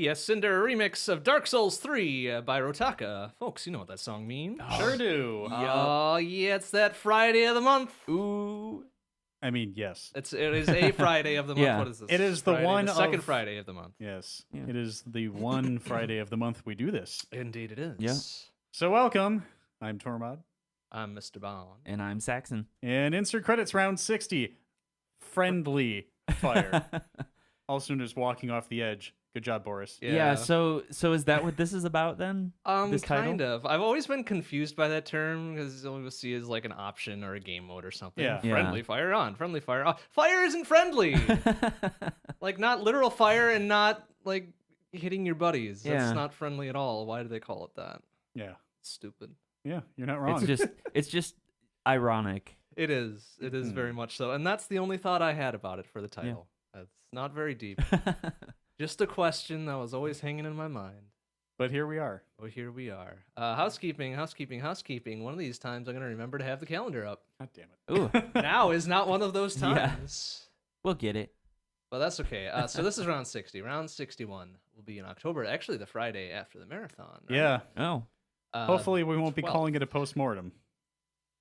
Yes, Cinder remix of Dark Souls 3 by Rotaka. Folks, you know what that song means. Sure do. Oh, yeah, it's that Friday of the month. Ooh. I mean, yes. It is a Friday of the month. Yeah. What is this? It is the Friday, one the second of- Friday of the month. Yes. Yeah. It is the one Friday of the month we do this. Indeed it is. Yeah. So welcome. I'm Tormod. I'm MrBond. And I'm Saxxon. And insert credits round 60. Friendly fire. Also known as walking off the edge. Good job, Boris. Yeah. So is that what this is about then? This title? Kind of. I've always been confused by that term because all we see is like an option or a game mode or something. Yeah. Friendly fire on, friendly fire off. Fire isn't friendly. Like not literal fire and not like hitting your buddies. That's Yeah. not friendly at all. Why do they call it that? Yeah. Stupid. Yeah, you're not wrong. It's just ironic. It is. It is very much so. And that's the only thought I had about it for the title. It's not very deep. Just a question that was always hanging in my mind. But here we are. Oh, here we are. Housekeeping. One of these times I'm going to remember to have the calendar up. God damn it. Ooh, Now is not one of those Yeah. times. we'll get it. But that's okay. So this is round 60. Round 61 will be in October. Actually, the Friday after the marathon. Right? Yeah. Oh. Hopefully we won't be 12th. calling it a post-mortem.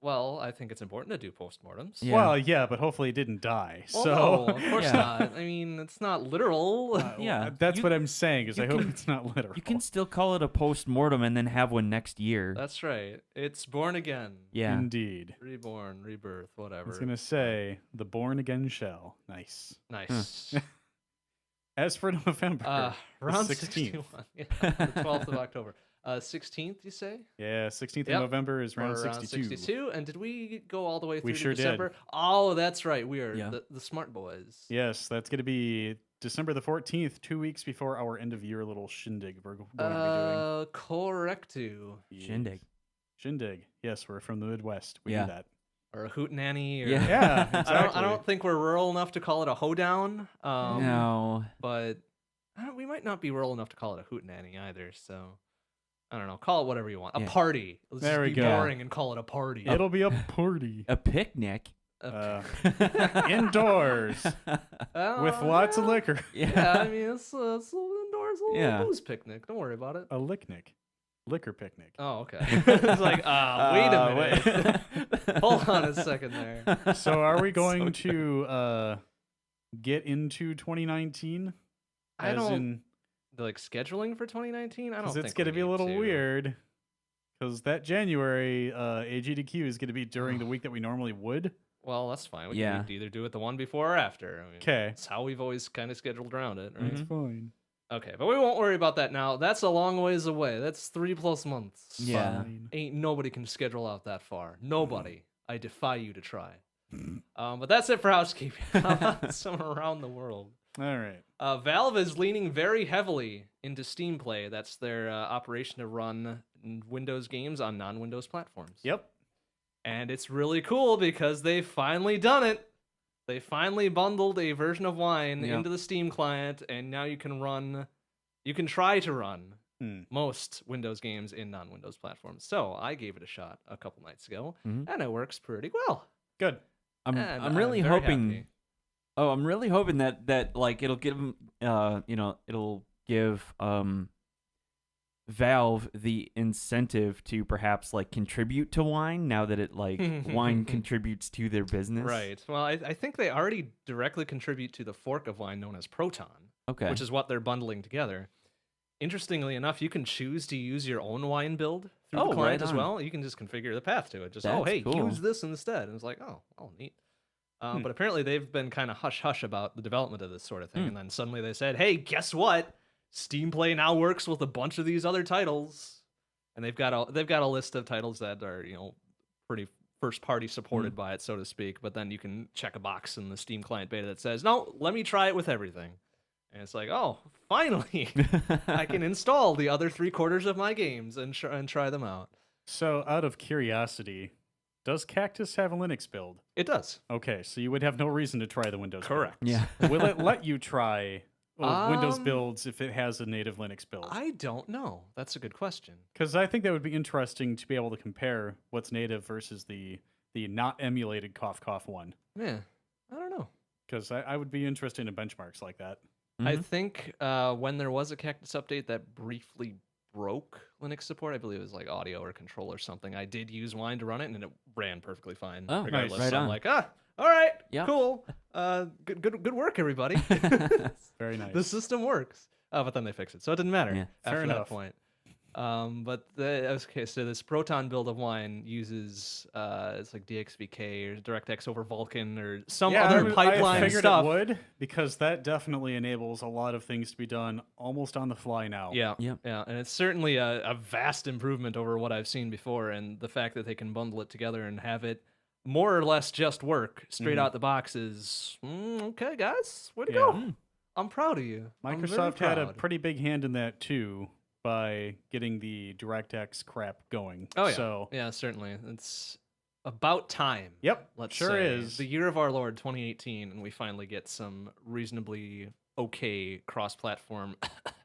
Well, I think it's important to do postmortems. Yeah. Well, yeah, but hopefully it didn't die. Well, so no, of course Yeah. not. I mean, it's not literal. Yeah, that's you- what I'm saying is you I hope can- it's not literal. You can still call it a post-mortem and then have one next year. That's right. It's born again. Yeah. Indeed. Reborn, rebirth, I whatever. was going to say the born again shell. Nice. Nice. As for November, Round 16th. 61. Yeah, the 12th of October. 16th, you say? yeah, 16th Yep. of November is Or round around 62. And did we go all the way through We to sure did. December? Oh, that's right. We are Yeah. the smart boys. Yes, that's going to be December the 14th, 2 weeks before our end of year little shindig we're going to Correcto. be doing. Shindig. Shindig. Yes, we're from the Midwest. We Yeah. do that. Or a hootenanny. Or... Yeah. Yeah, exactly. I don't think we're rural enough to call it a hoedown. No. But we might not be rural enough to call it a hootenanny either. So I don't know. Call it whatever you want. A Yeah. party. Let's There just we be go. boring and call it a party. It'll be a party. A picnic. Indoors with lots of liquor. Yeah, I mean, it's a little indoors, a little Yeah. booze picnic. Don't worry about it. A licknick. Liquor picnic. Oh, okay. It's like, wait a minute. Hold on a second there. So are we going So to get into 2019? I As don't in, like scheduling for 2019. I don't because think it's going to we be a need little to. weird. Because that January AGDQ is going to be during the week that we normally would. Well, that's fine. We Yeah. can either do it the one before or after. I mean, 'Kay. That's how we've always kind of scheduled around it, right? That's fine. Okay, but we won't worry about that now. That's a long ways away. That's 3+ months. Yeah. Fine. Ain't nobody can schedule out that far. Nobody. I defy you to try. But that's it for housekeeping. How about some around the world? All right. Valve is leaning very heavily into Steam Play. That's their operation to run Windows games on non-Windows platforms. Yep. And it's really cool because they've finally done it. They finally bundled a version of Wine Yep. into the Steam client, and now you can try to run most Windows games in non-Windows platforms. So I gave it a shot a couple nights ago, Mhm. and it works pretty well. Good. I'm And really very hoping. happy. Oh, I'm really hoping that like it'll give them, it'll give Valve the incentive to perhaps like contribute to Wine now that it like Wine contributes to their business. Right. Well, I think they already directly contribute to the fork of Wine known as Proton, Okay. which is what they're bundling together. Interestingly enough, you can choose to use your own Wine build through Oh, the client right as on. well. You can just configure the path to it. Just, That's hey, cool. use this instead. And it's like, oh, neat. But apparently they've been kind of hush-hush about the development of this sort of thing. And then suddenly they said, hey, guess what? Steam Play now works with a bunch of these other titles. And they've got a list of titles that are, pretty first-party supported by it, so to speak. But then you can check a box in the Steam client beta that says, no, let me try it with everything. And it's like, oh, finally, I can install the other 3/4 of my games and try them out. So out of curiosity, does Cactus have a Linux build? It does. Okay, so you would have no reason to try the Windows Correct. Yeah. build. Will it let you try Windows Um, builds if it has a native Linux build? I don't know. That's a good question. Because I think that would be interesting to be able to compare what's native versus the not emulated cough cough one. Yeah, I don't know. Because I would be interested in benchmarks like that. I think when there was a Cactus update that briefly broke Linux support, I believe it was like audio or control or something. I did use Wine to run it, and it ran perfectly fine. Oh, regardless. right So I'm on. like, all right, Yeah. cool. Good work, everybody. Very nice. The system works. But then they fixed it, so it didn't matter Yeah. after Fair that enough. point. Okay, so this Proton build of Wine uses it's like DXVK or DirectX over Vulkan or some other I pipeline figured stuff. it would, because that definitely enables a lot of things to be done almost on the fly now. Yeah, Yep. yeah, and it's certainly a vast improvement over what I've seen before, and the fact that they can bundle it together and have it more or less just work straight out the box is okay, guys. Way to Yeah. go! I'm proud of you. I'm very Microsoft had a proud. pretty big hand in that too, by getting the DirectX crap going. Oh yeah, So, yeah, certainly. It's about time. yep, Let's sure say. is. The year of our Lord 2018, and we finally get some reasonably okay cross-platform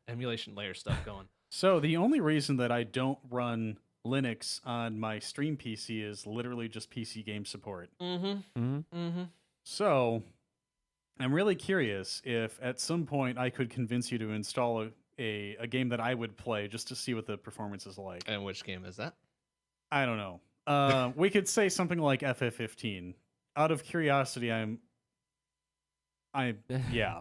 emulation layer stuff going. So the only reason that I don't run Linux on my stream PC is literally just PC game support. So I'm really curious if at some point I could convince you to install a game that I would play just to see what the performance is like. And which game is that? I don't know. We could say something like FF15. Out of curiosity, yeah.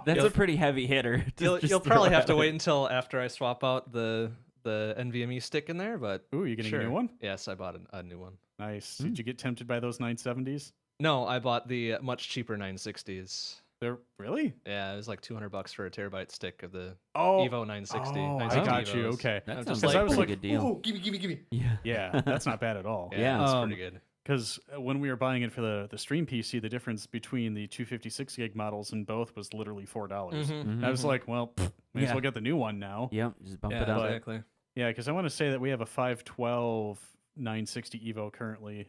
That's You'll- a pretty heavy hitter. to You'll just probably throw have to out. wait until after I swap out the NVMe stick in there, but Ooh, you getting sure. a new one? Yes, I bought a new one. Nice. Did you get tempted by those 970s? No, I bought the much cheaper 960s. They're really? Yeah, it was like $200 for a terabyte stick of the Oh, Evo 960. Oh, I 960 got you. Evos. Okay. That I'm sounds just like I a was pretty like, good deal. Ooh, gimme. Yeah. Yeah, that's not bad at all. Yeah, it's Um, pretty good. Because when we were buying it for the stream PC, the difference between the 256 gig models and both was literally $4. Mhm. I was like, well, may as Yeah. well get the new one now. Yep. Just bump Yeah, it up. exactly. Yeah, because I want to say that we have a 512 960 Evo currently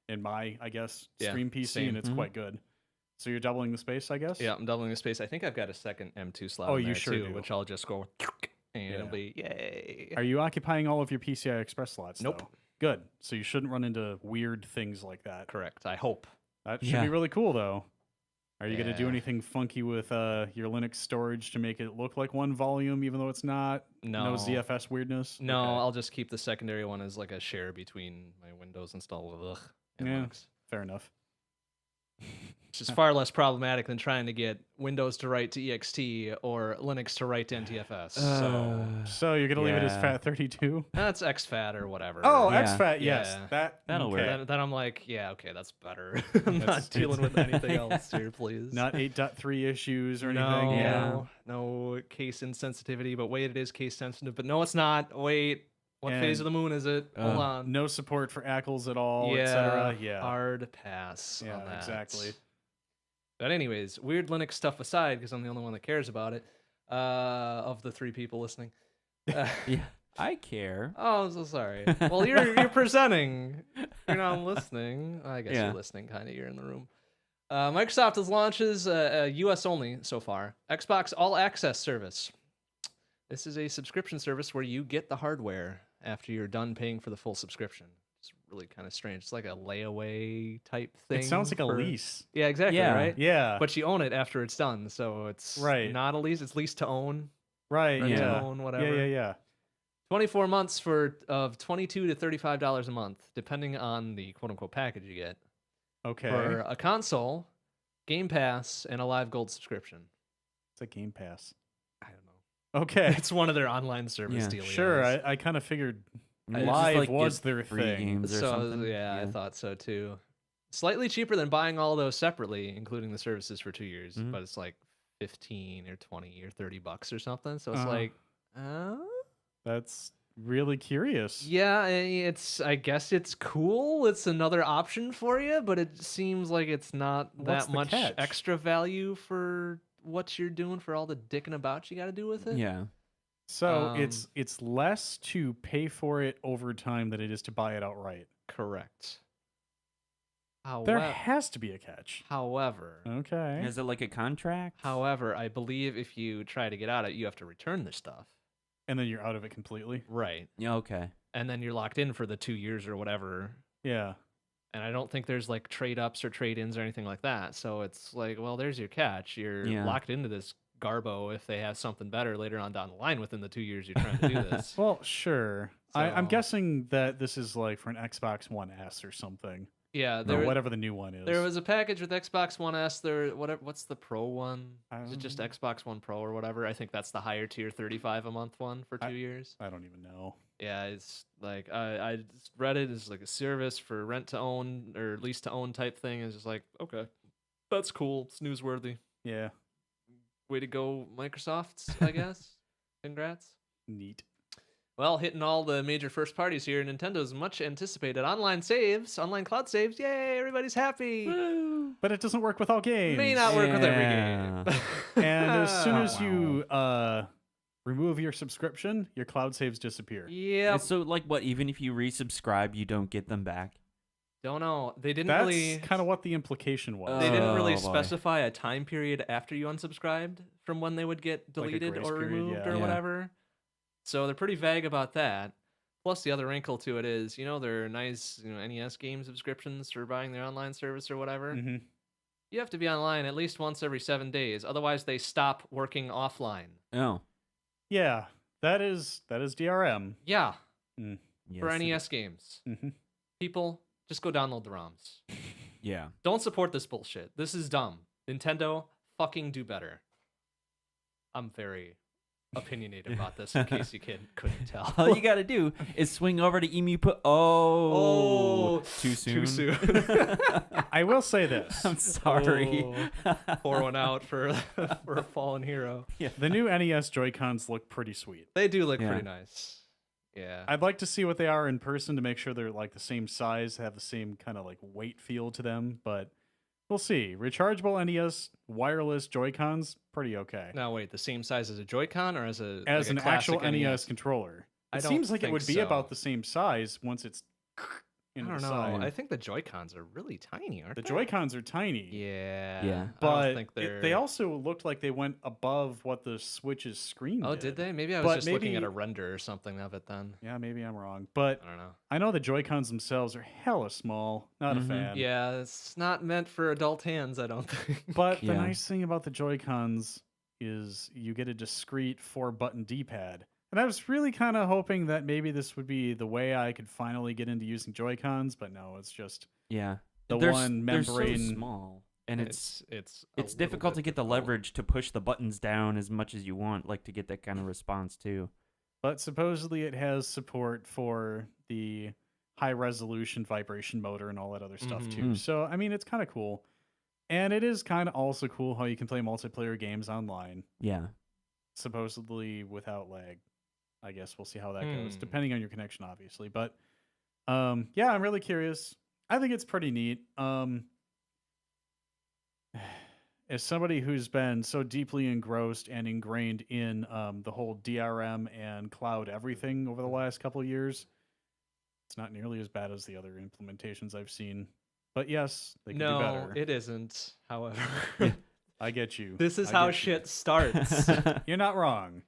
in my, I guess, Yeah, stream PC, same. and it's Mhm. quite good. So you're doubling the space, I guess? Yeah, I'm doubling the space. I think I've got a second M2 slot. Oh, in you there sure too, do. which I'll just go and Yeah. it'll be yay. Are you occupying all of your PCI Express slots? Nope. Though? Good. So you shouldn't run into weird things like that. Correct. I hope. That should Yeah. be really cool, though. Are you going to do Yeah. anything funky with your Linux storage to make it look like one volume, even though it's not? No. ZFS weirdness? No, Okay. I'll just keep the secondary one as like a share between my Windows installed and Yeah. Linux. Fair enough. Which is far less problematic than trying to get Windows to write to EXT or Linux to write to NTFS. So you're going to leave it as yeah. FAT32? That's exFAT or whatever. Oh, Yeah. exFAT, yes. Yeah. That'll work. Then I'm like, yeah, okay, that's better. I'm That's- not dealing with anything else here, please. Not 8.3 issues or no, anything? Yeah. no case insensitivity, but wait, it is case sensitive. But no, it's not. Wait, what phase of And- the moon is it? Hold on. No support for ACLs at all, yeah, etc. Yeah. hard pass Yeah, on that. exactly. But anyways, weird Linux stuff aside, because I'm the only one that cares about it, of the three people listening. Yeah. I care. Oh, I'm so sorry. Well, you're presenting. You're not listening. I guess Yeah. you're listening, kind of. You're in the room. Microsoft has launches U.S. only so far. Xbox All Access service. This is a subscription service where you get the hardware after you're done paying for the full subscription. It's really kind of strange. It's like a layaway type thing. It sounds like a for- lease. Yeah, exactly. Yeah. Right. Yeah. But you own it after it's done, so it's Right. not a lease. It's lease to own, right. rent to Yeah. own, whatever. Yeah. 24 months of $22 to $35 a month, depending on the quote unquote package you get. Okay. For a console, Game Pass, and a Live Gold subscription. It's a Game Pass. I don't know. Okay. It's one of their online service Yeah. deals. Sure. I kind of figured It's just Live like was get their free thing. games or So something. yeah, I thought so too. Slightly cheaper than buying all those separately, including the services for 2 years, Mhm. but it's like 15 or 20 or $30 or something. So it's Uh-huh. like, That's really curious. yeah, it's. I guess it's cool. It's another option for you, but it seems like it's not What's that the much catch? extra value for what you're doing for all the dicking about you got to do with it. Yeah. So Um, it's less to pay for it over time than it is to buy it outright. Correct. There However, has to be a catch. however, Okay. Is it like a contract? I believe if you try to get out of it, you have to return the stuff. And then you're out of it completely. Right. Yeah, okay. And then you're locked in for the 2 years or whatever. Yeah. And I don't think there's like trade ups or trade ins or anything like that. So it's like, well, there's your catch. You're Yeah. locked into this Garbo if they have something better later on down the line within the 2 years you're trying to do this. Well, sure. I'm So- guessing that this is like for an Xbox One S or something, Yeah, or whatever the new one is. there was a package with Xbox One S. What's the Pro one? Is it just Um, Xbox One Pro or whatever? I think that's the higher tier, $35 a month one for 2 years. I don't even know. Yeah, it's like I just read it as like a service for rent to own or lease to own type thing. It's just like, okay, that's cool. It's newsworthy. Yeah, Way to go, Microsoft, I guess. Congrats. neat. Well, hitting all the major first parties here, Nintendo's much anticipated online cloud saves. Yay, everybody's happy. But it doesn't work with all games. May not work with every Yeah. game. And as soon as Wow. you remove your subscription, your cloud saves disappear. Yeah, And so, like, what? Even if you resubscribe, you don't get them back. don't know. They didn't That's really. kind of what the implication was. They didn't really Oh, boy. specify a time period after you unsubscribed from when they would get Like a deleted grace or period, removed yeah. or Yeah. whatever. So they're pretty vague about that. Plus, the other wrinkle to it is, there are nice, NES game subscriptions for buying their online service or whatever. Hmm. You have to be online at least once every 7 days. Otherwise, they stop working offline. Oh. Yeah, that is DRM. Yeah, Yes, for it- NES games. Hmm. People, just go download the ROMs. Yeah. Don't support this bullshit. This is dumb. Nintendo, fucking do better. I'm very opinionated about this, in case you couldn't tell. All you gotta do is swing over to Emu. Too soon. Too soon. I will say this: I'm sorry. Pour one out for a fallen hero. the new NES Joy-Cons look pretty sweet. They do look Yeah. pretty nice. Yeah. I'd like to see what they are in person to make sure they're like the same size, have the same kind of like weight feel to them, but we'll see. Rechargeable NES wireless Joy-Cons, pretty okay. Now wait, the same size as a Joy-Con or as a As like a an actual classic NES controller. I It don't seems like it think would be so. about the same size once it's I into don't the know. side. I think the Joy-Cons are really tiny, aren't The they? Joy-Cons are tiny. Yeah. Yeah. I But don't think they're... they also looked like they went above what the Switch's screen Oh, did. did they? Maybe I was But just looking at maybe- a render or something of it then. Yeah, maybe I'm wrong. But I don't know. I know the Joy-Cons themselves are hella small. Not Mhm. a fan. Yeah, it's not meant for adult hands, I don't think. But the Yeah. nice thing about the Joy-Cons is you get a discrete 4-button D-pad. And I was really kind of hoping that maybe this would be the way I could finally get into using Joy-Cons, but no, it's just Yeah. the They're one they're so membrane. small, and it's a it's little difficult to bit get the difficult. leverage to push the buttons down as much as you want, like to get that kind of response too. But supposedly it has support for the high resolution vibration motor and all that other stuff too. Mhm. So, I mean, it's kind of cool. And it is kind of also cool how you can play multiplayer games online, Yeah. supposedly without lag. I guess we'll see how that goes, Hmm. depending on your connection, obviously. But yeah, I'm really curious. I think it's pretty neat. As somebody who's been so deeply engrossed and ingrained in the whole DRM and cloud everything over the last couple of years, it's not nearly as bad as the other implementations I've seen. But yes, they can do No, better. it isn't, however. I get you. This is I how get you. shit starts. You're not wrong.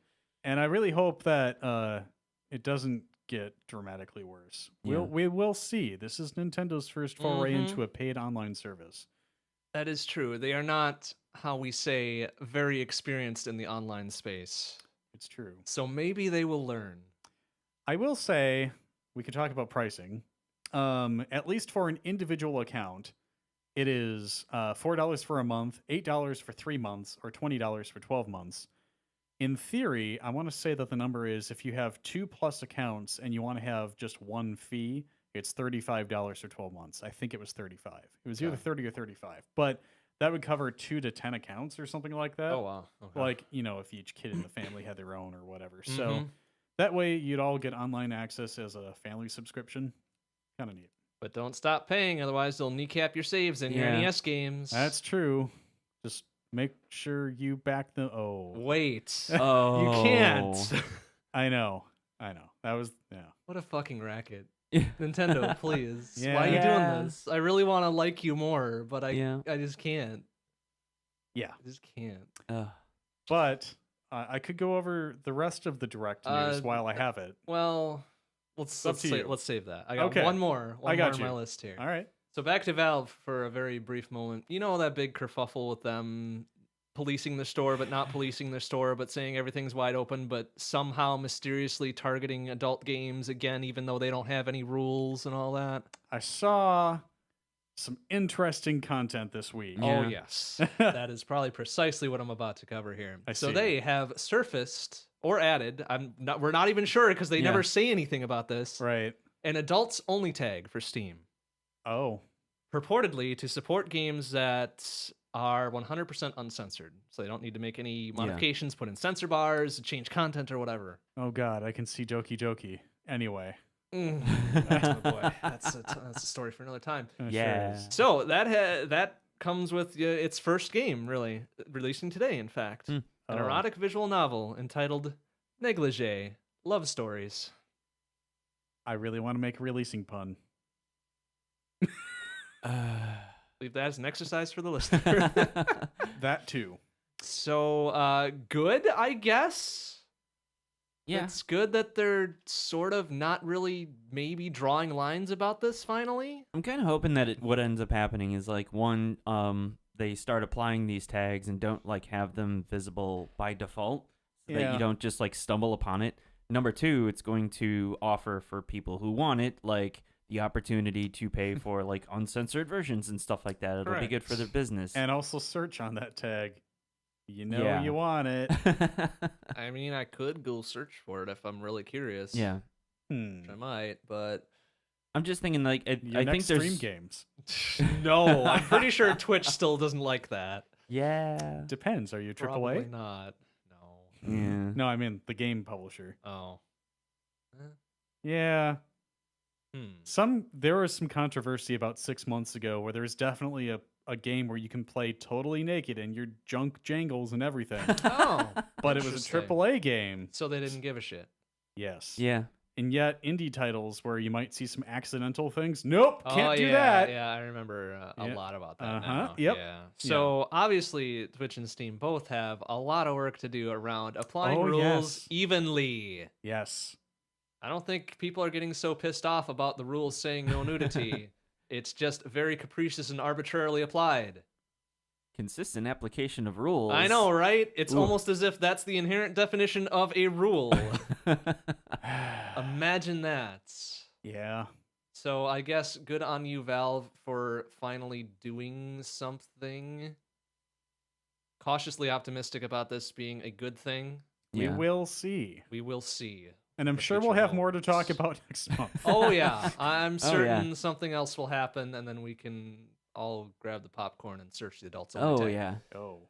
And I really hope that it doesn't get dramatically worse. Yeah. We will see. This is Nintendo's first foray Mhm. into a paid online service. That is true. They are not, how we say, very experienced in the online space. It's true. So maybe they will learn. I will say we could talk about pricing. At least for an individual account, it is $4 for a month, $8 for 3 months, or $20 for 12 months. In theory, I want to say that the number is if you have 2+ accounts and you want to have just one fee, it's $35 for 12 months. I think it was 35. It was either Okay. 30 or 35. But that would cover 2 to 10 accounts or something like that. Oh, wow. Okay. Like, if each kid in the family had their own or whatever. So Mhm. that way you'd all get online access as a family subscription. Kind of neat. But don't stop paying, otherwise they'll kneecap your saves in your Yeah. NES games. That's true. Just make sure you back the. Oh, Wait. Oh. You can't. I know. That was What a fucking racket. Yeah. Nintendo, please. Yeah. Why are you Yeah. doing this? I really want to like you more, but I Yeah. just can't. Yeah. I just can't. Ugh. But I could go over the rest of the direct news while I have it. Well, let's up to you. save that. I got Okay. one more I got on my you. list here. All right. So back to Valve for a very brief moment. You know that big kerfuffle with them policing the store, but not policing the store, but saying everything's wide open, but somehow mysteriously targeting adult games again, even though they don't have any rules and all that. I saw some interesting content this week. Oh, Yeah. yes. That is probably precisely what I'm about to cover here. I So see. they have surfaced or added, we're not even sure because they Yeah. never say anything about this, Right. an adults only tag for Steam. Oh. Purportedly to support games that are 100% uncensored. So they don't need to make any modifications, put in censor bars, change content or whatever. Oh God, I can see Doki Doki. Anyway. Oh boy, that's a story for another time. Sure Yeah. is. So that comes with its first game, really, releasing today, in fact. An Oh. erotic visual novel entitled Negligee, Love Stories. I really want to make a releasing pun. Leave that as an exercise for the listener. That too. So, good, I guess. Yeah. It's good that they're sort of not really maybe drawing lines about this finally. I'm kind of hoping that what ends up happening is like one, they start applying these tags and don't like have them visible by default, so that Yeah. you don't just like stumble upon it. Number two, it's going to offer for people who want it, like the opportunity to pay for like uncensored versions and stuff like that. It'll be good for their Correct. business. And also search on that tag. You know Yeah. you want it. I mean, I could go search for it if I'm really curious. Yeah. Which I might, but I'm just thinking like Your I next think stream there's games. no, I'm pretty sure Twitch still doesn't like that. yeah. Depends. Are you Probably AAA? not. No. Yeah. No, I mean the game publisher. Oh. Yeah. Hmm. There was some controversy about 6 months ago where there was definitely a game where you can play totally naked and your junk jangles and everything. Oh. But it was a Interesting. AAA game. So they didn't give a shit. Yes. Yeah. And yet indie titles where you might see some accidental things. Nope, can't oh, do yeah, that. Yeah, I remember a Yeah. lot about that Uh-huh, now. yep. Yeah. So obviously Twitch and Steam both have a lot of work to do around applying Oh, rules yes. evenly. Yes. I don't think people are getting so pissed off about the rules saying no nudity. It's just very capricious and arbitrarily applied. Consistent application of rules. I know, right? It's Ooh. almost as if that's the inherent definition of a rule. Imagine that. Yeah. So I guess good on you, Valve, for finally doing something. Cautiously optimistic about this being a good thing. Yeah. We will see. We will see. And I'm The sure we'll future have more to talk holds. about next month. Oh yeah, I'm Oh, certain yeah. something else will happen, and then we can all grab the popcorn and search the adults. Oh tag. yeah. Oh.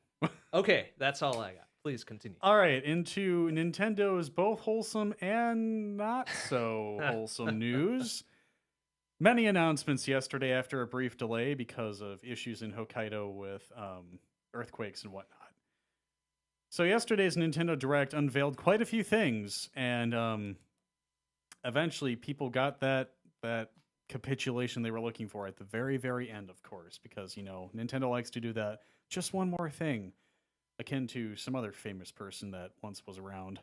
Okay, that's all I got. Please continue. All right, into Nintendo's both wholesome and not so wholesome news. Many announcements yesterday after a brief delay because of issues in Hokkaido with earthquakes and whatnot. So yesterday's Nintendo Direct unveiled quite a few things, and eventually people got that capitulation they were looking for at the very, very end, of course, because, you know, Nintendo likes to do that. Just one more thing, akin to some other famous person that once was around.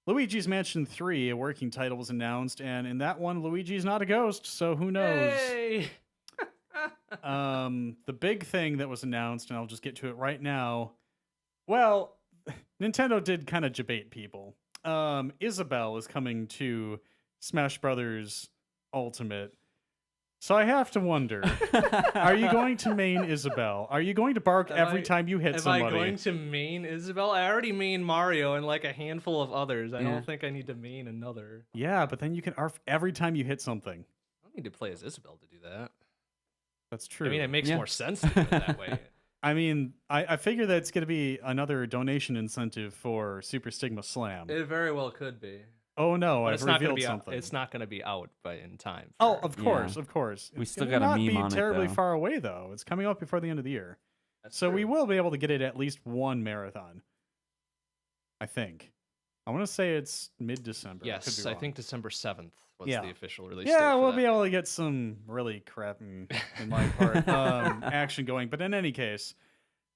Luigi's Mansion 3, a working title, was announced, and in that one, Luigi's not a ghost, so who knows? Hey! The big thing that was announced, and I'll just get to it right now. Well, Nintendo did kind of debate people. Isabelle is coming to Smash Brothers Ultimate. So I have to wonder, are you going to main Isabelle? Are you going to bark every time you hit Am somebody? I going to main Isabelle? I already main Mario and like a handful of others. I Yeah. don't think I need to main another. Yeah, but then you can arf every time you hit something. I don't need to play as Isabelle to do that. That's true. I mean, it makes Yeah. more sense to do it that way. I mean, I figure that it's going to be another donation incentive for Super Stigma Slam. It very well could be. Oh no, But I've it's not going to revealed be something. It's not going to be out by in time. Oh, for- of course, Yeah. of course. We It's still gonna got a not meme be on it, terribly though. far away though. It's coming out before the end of the year, That's so we true. will be able to get it at least one marathon. I think. I want to say it's mid-December. I could Yes, be I wrong. think December 7th was Yeah. the official release. date Yeah, for we'll that. be able to get some really crappy, in my part, action going. But in any case,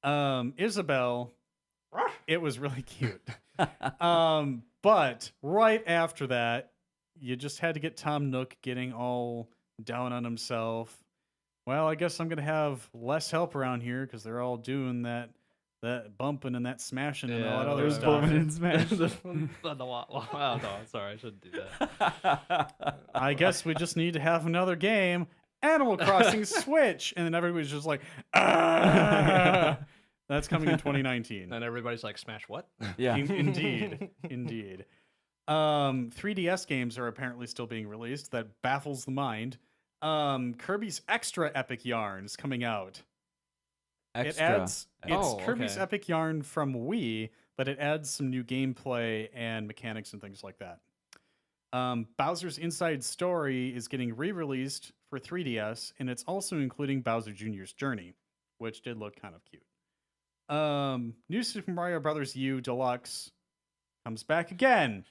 Isabelle, it was really cute. But right after that, you just had to get Tom Nook getting all down on himself. Well, I guess I'm going to have less help around here because they're all doing that that bumping and that smashing and Yeah, all that other There's stuff. bumping and smashing. Wow, no, sorry, I shouldn't do that. I guess we just need to have another game, Animal Crossing Switch, and then everybody's just like, ah! That's coming in 2019. And everybody's like, smash what? Yeah. Indeed. 3DS games are apparently still being released. That baffles the mind. Kirby's Extra Epic Yarn is coming out. Extra. It's Oh, Kirby's okay. Epic Yarn from Wii, but it adds some new gameplay and mechanics and things like that. Bowser's Inside Story is getting re-released for 3DS, and it's also including Bowser Jr.'s Journey, which did look kind of cute. New Super Mario Bros. U Deluxe comes back again,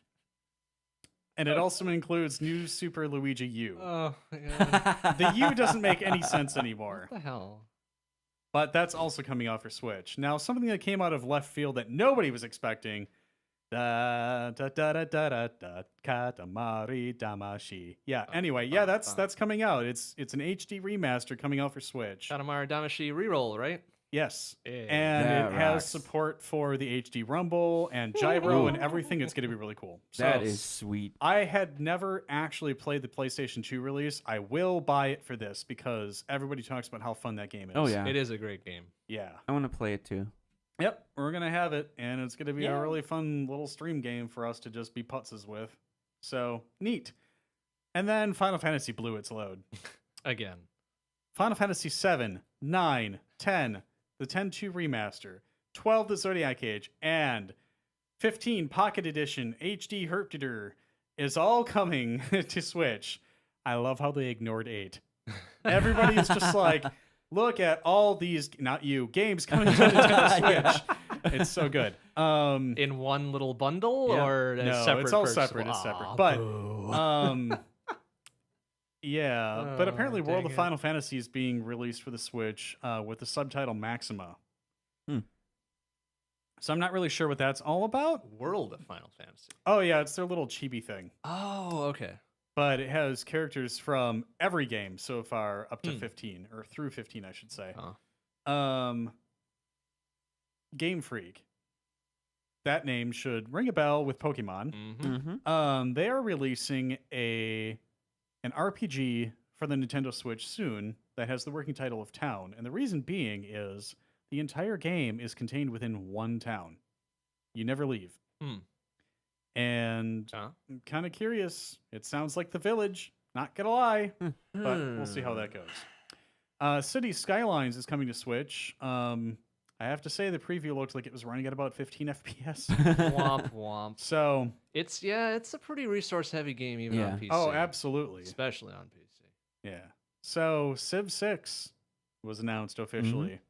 and it also includes New Super Luigi U. Oh, my God. The U doesn't make any sense anymore. What the hell? But that's also coming out for Switch. Now, something that came out of left field that nobody was expecting. Da da da da da da da Katamari Damashi. Yeah. Anyway, yeah, that's coming out. It's an HD remaster coming out for Switch. Katamari Damacy reroll, right? Yes, Hey. and That it has rocks. support for the HD Rumble and Gyro and everything. It's going to be really cool. That So, is sweet. I had never actually played the PlayStation 2 release. I will buy it for this because everybody talks about how fun that game is. Oh yeah. It is a great game. Yeah. I want to play it too. Yep, we're gonna have it, and it's gonna be Yeah. a really fun little stream game for us to just be putzes with. So neat. And then Final Fantasy blew its load. Again. Final Fantasy 7, 9, 10, the 10-2 remaster, 12 the Zodiac Age, and 15 Pocket Edition HD Herptitor is all coming to Switch. I love how they ignored 8. Everybody is just like, look at all these, not you, games coming to Nintendo Switch. It's so good. In one little bundle Yeah. or as No, separate? it's all purchasable? separate. It's separate. Aw, But boo. yeah, but Oh, apparently World dang of it. Final Fantasy is being released for the Switch with the subtitle Maxima. Hmm. So I'm not really sure what that's all about. World of Final Fantasy. Oh yeah, it's their little chibi thing. Oh, okay. But it has characters from every game so far up to Hmm. 15, or through 15, I should say. Huh. Game Freak. That name should ring a bell with Pokemon. Mm-hmm. They are releasing an RPG for the Nintendo Switch soon that has the working title of Town, and the reason being is the entire game is contained within one town. You never leave. Hmm. And Huh? I'm kind of curious. It sounds like The Village. Not gonna lie, but we'll see how that goes. City Skylines is coming to Switch. I have to say the preview looked like it was running at about 15 FPS. Womp womp. So, It's a pretty resource heavy game even Yeah. on PC. oh, absolutely. Especially on PC. Yeah. So Civ 6 was announced officially.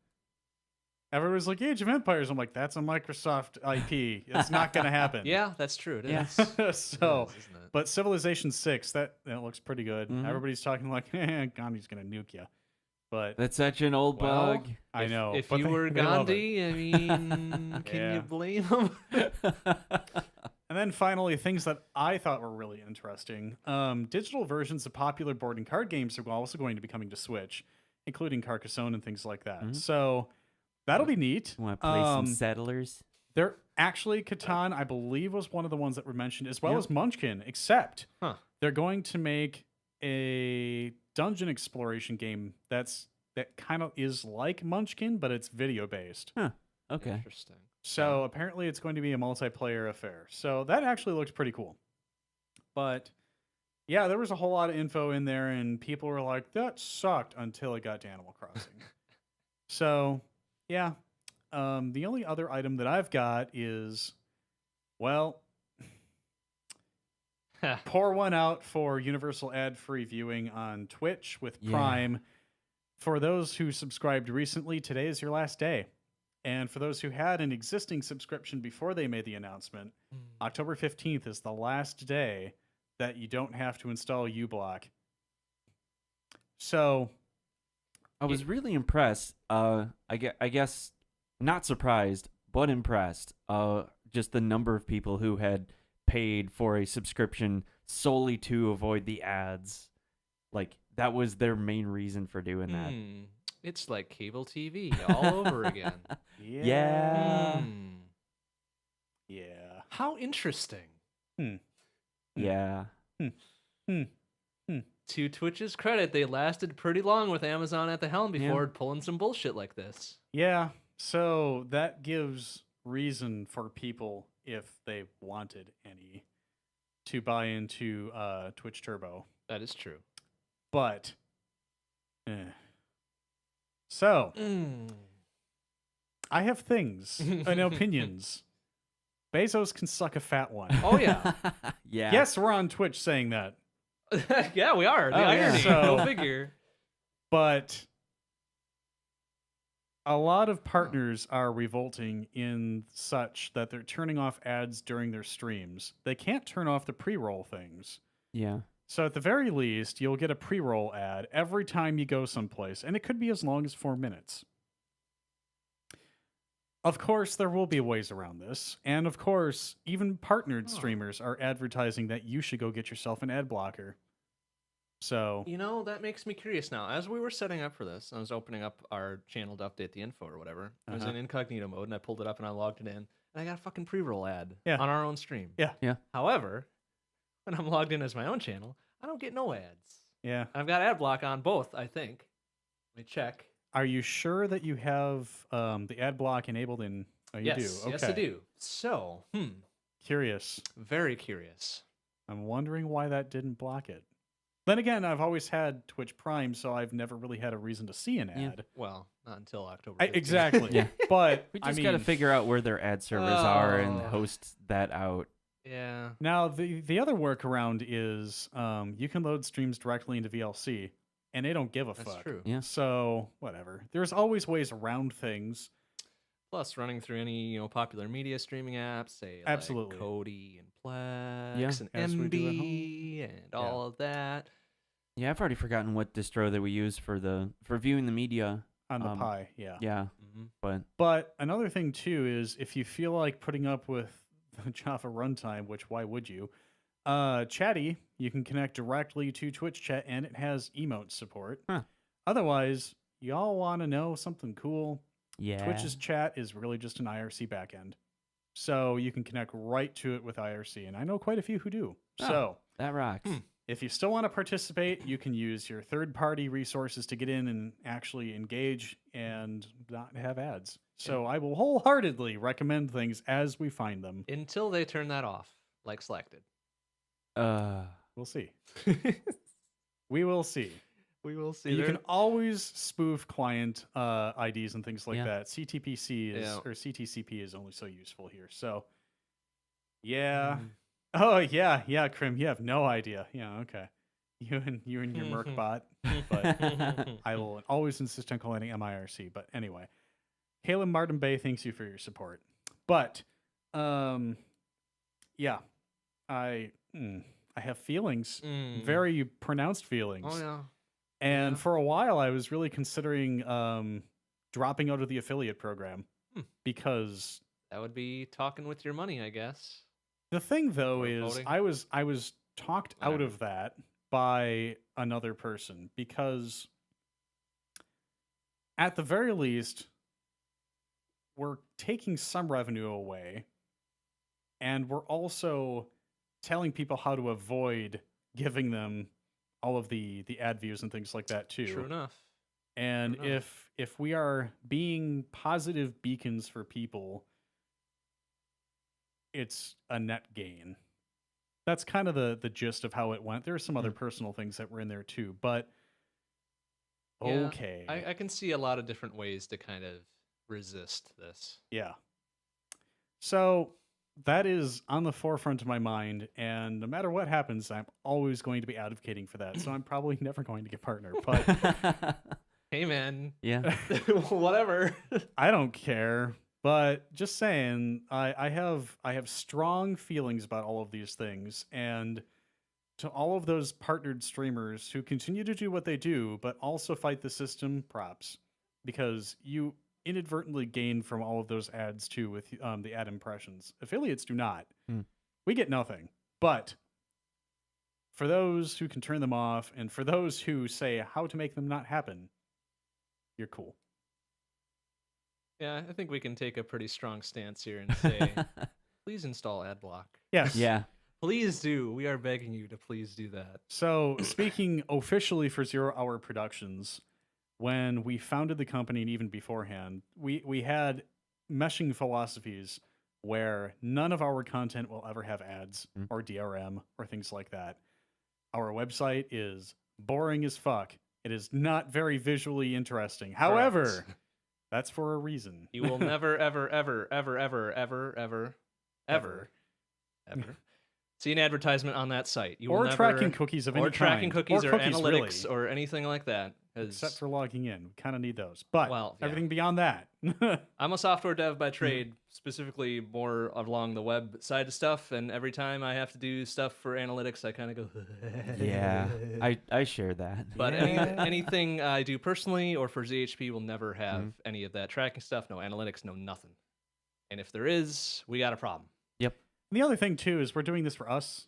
Everyone's like, Age of Empires. I'm like, that's a Microsoft IP. It's not going to happen. Yeah, that's true. It is. Yeah. So, It is, isn't it? but Civilization 6, that looks pretty good. Mhm. Everybody's talking like, Gandhi's going to nuke you. But That's such an old Well, bug. I know. If but you they- were they love it. Gandhi, I mean, can Yeah. you blame him? And then finally, things that I thought were really interesting. Digital versions of popular board and card games are also going to be coming to Switch, including Carcassonne and things like that. Mhm. So that'll be neat. Want to play some Settlers? They're actually Catan, I believe, was one of the ones that were mentioned, as well Yep. as Munchkin, except Huh. they're going to make a dungeon exploration game that kind of is like Munchkin, but it's video based. Okay. Interesting. So apparently it's going to be a multiplayer affair. So that actually looks pretty cool. But yeah, there was a whole lot of info in there, and people were like, that sucked until it got to Animal Crossing. So yeah. The only other item that I've got is, well, pour one out for universal ad-free viewing on Twitch with Yeah. Prime. For those who subscribed recently, today is your last day. And for those who had an existing subscription before they made the announcement, October 15th is the last day that you don't have to install uBlock. So, I was really impressed. I guess not surprised, but impressed. Just the number of people who had paid for a subscription solely to avoid the ads. Like that was their main reason for doing that. It's like cable TV all over again. Yeah. Hmm. Yeah. How interesting. Yeah. To Twitch's credit, they lasted pretty long with Amazon at the helm before pulling some bullshit like this. Yeah. So that gives reason for people, if they wanted any, to buy into Twitch Turbo. That is true. But, so I have things and opinions. Bezos can suck a fat one. Oh, yeah. Yeah. Yes, we're on Twitch saying that. Yeah, we are. The Oh, yeah. irony. So- Go figure. But a lot of partners are revolting in such that they're turning off ads during their streams. They can't turn off the pre-roll things. Yeah. So at the very least, you'll get a pre-roll ad every time you go someplace, and it could be as long as 4 minutes. Of course, there will be ways around this, and of course, even partnered streamers are advertising that you should go get yourself an ad blocker. So, You know, that makes me curious now. As we were setting up for this, I was opening up our channel to update the info or whatever. I was in incognito mode, and I pulled it up and I logged it in, and I got a fucking pre-roll ad on our own stream. Yeah. Yeah. However, when I'm logged in as my own channel, I don't get no ads. yeah. I've got ad block on both, I think. Let me check. Are you sure that you have the ad block enabled in? Oh, you do? Okay. Yes, I do. So, Curious. very curious. I'm wondering why that didn't block it. Then again, I've always had Twitch Prime, so I've never really had a reason to see an ad. Well, not until October 15th. Exactly. Yeah. But We I just mean, got to figure out where their ad servers are and Oh. host that out. Yeah. now the other workaround is you can load streams directly into VLC, and they don't give a That's fuck. true. Yeah. So whatever. There's always ways around things. Plus, running through any popular media streaming apps, say Absolutely. like Kodi and Plex Yeah. and As we do at MB and all of that. Yeah, I've already forgotten what distro that we use for viewing the media. On the Pi, yeah. Yeah, Mm-hmm. But another thing too is if you feel like putting up with the Java runtime, which why would you? Chatty, you can connect directly to Twitch chat and it has emote support. Huh. Otherwise, y'all want to know something cool? yeah. Twitch's chat is really just an IRC backend. So you can connect right to it with IRC, and I know quite a few who do. Oh. So That rocks. if you still want to participate, you can use your third-party resources to get in and actually engage and not have ads. So I will wholeheartedly recommend things as we find them. Until they turn that off, like Slack did. We'll see. We will see. We will see. You can always spoof client IDs and things like Yeah. that. CTPC is Yeah. or CTCP is only so useful here. So, yeah. Mm. Oh yeah, Krim. You have no idea. Yeah, okay. You and your Merc bot. But I will always insist on calling it MIRC. But anyway, Halen Martin Bay thanks you for your support. But, yeah, I have feelings, Mm. very pronounced feelings. Oh yeah. And Yeah. for a while, I was really considering dropping out of the affiliate program because That would be talking with your money, I guess. the thing, though, Or is voting. I was talked out Whatever. of that by another person because at the very least, we're taking some revenue away, and we're also telling people how to avoid giving them all of the ad views and things like that too. True enough. And Fair enough. if we are being positive beacons for people, it's a net gain. That's kind of the gist of how it went. There are some other personal things that were in there too, but Yeah, okay. I can see a lot of different ways to kind of resist this. Yeah. So that is on the forefront of my mind, and no matter what happens, I'm always going to be advocating for that. So I'm probably never going to get partner, but Hey man, yeah. whatever. I don't care. But just saying, I have strong feelings about all of these things, and to all of those partnered streamers who continue to do what they do, but also fight the system, props, because you inadvertently gain from all of those ads too with the ad impressions. Affiliates do not. We get nothing. But for those who can turn them off, and for those who say how to make them not happen, you're cool. Yeah, I think we can take a pretty strong stance here and say, please install AdBlock. Yes. Yeah. Please do. We are begging you to please do that. So, speaking officially for 0 Hour Productions, when we founded the company and even beforehand, we had meshing philosophies where none of our content will ever have ads or DRM or things like that. Our website is boring as fuck. It is not very visually interesting. However, that's for a reason. You will never, ever, ever, ever, ever, ever, ever, ever, ever see an advertisement on that site. You will Or never, tracking cookies of any kind. or tracking cookies or analytics really. or anything like that. Except for logging in. We kind of need those. But Well, yeah. everything beyond that. I'm a software dev by trade, specifically more along the web side of stuff. And every time I have to do stuff for analytics, I kind of go, Yeah. I share that. But anything I do personally or for ZHP will never have any of that tracking stuff, no analytics, no nothing. And if there is, we got a problem. Yep. And the other thing, too, is we're doing this for us.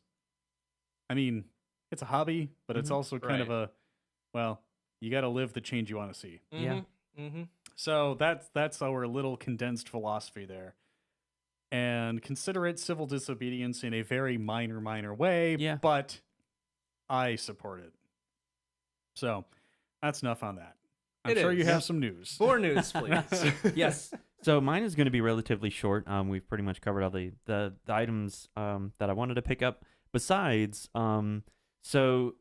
I mean, it's a hobby, but it's also kind of a, well, you got to live the change you want to see. Yeah. So that's our little condensed philosophy there. And consider it civil disobedience in a very minor way, Yeah. but I support it. So that's enough on that. I'm It sure you is. have some news. More news, please. Yes. So mine is going to be relatively short. We've pretty much covered all the items that I wanted to pick up. Besides, so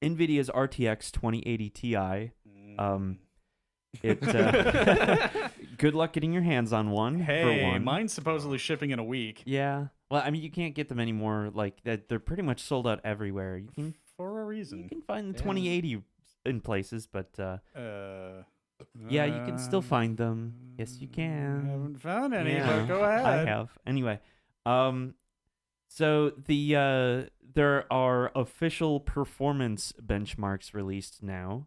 NVIDIA's RTX 2080 Ti. Good luck getting your hands on one. for Hey, one. mine's supposedly shipping in a week. Yeah. Well, I mean, you can't get them anymore. Like that, they're pretty much sold out everywhere. You can For a reason. find the Yeah. 2080 in places, but yeah, you can still find them. Yes, you can. Haven't found any, Yeah, but go ahead. I have. Anyway, so there are official performance benchmarks released now.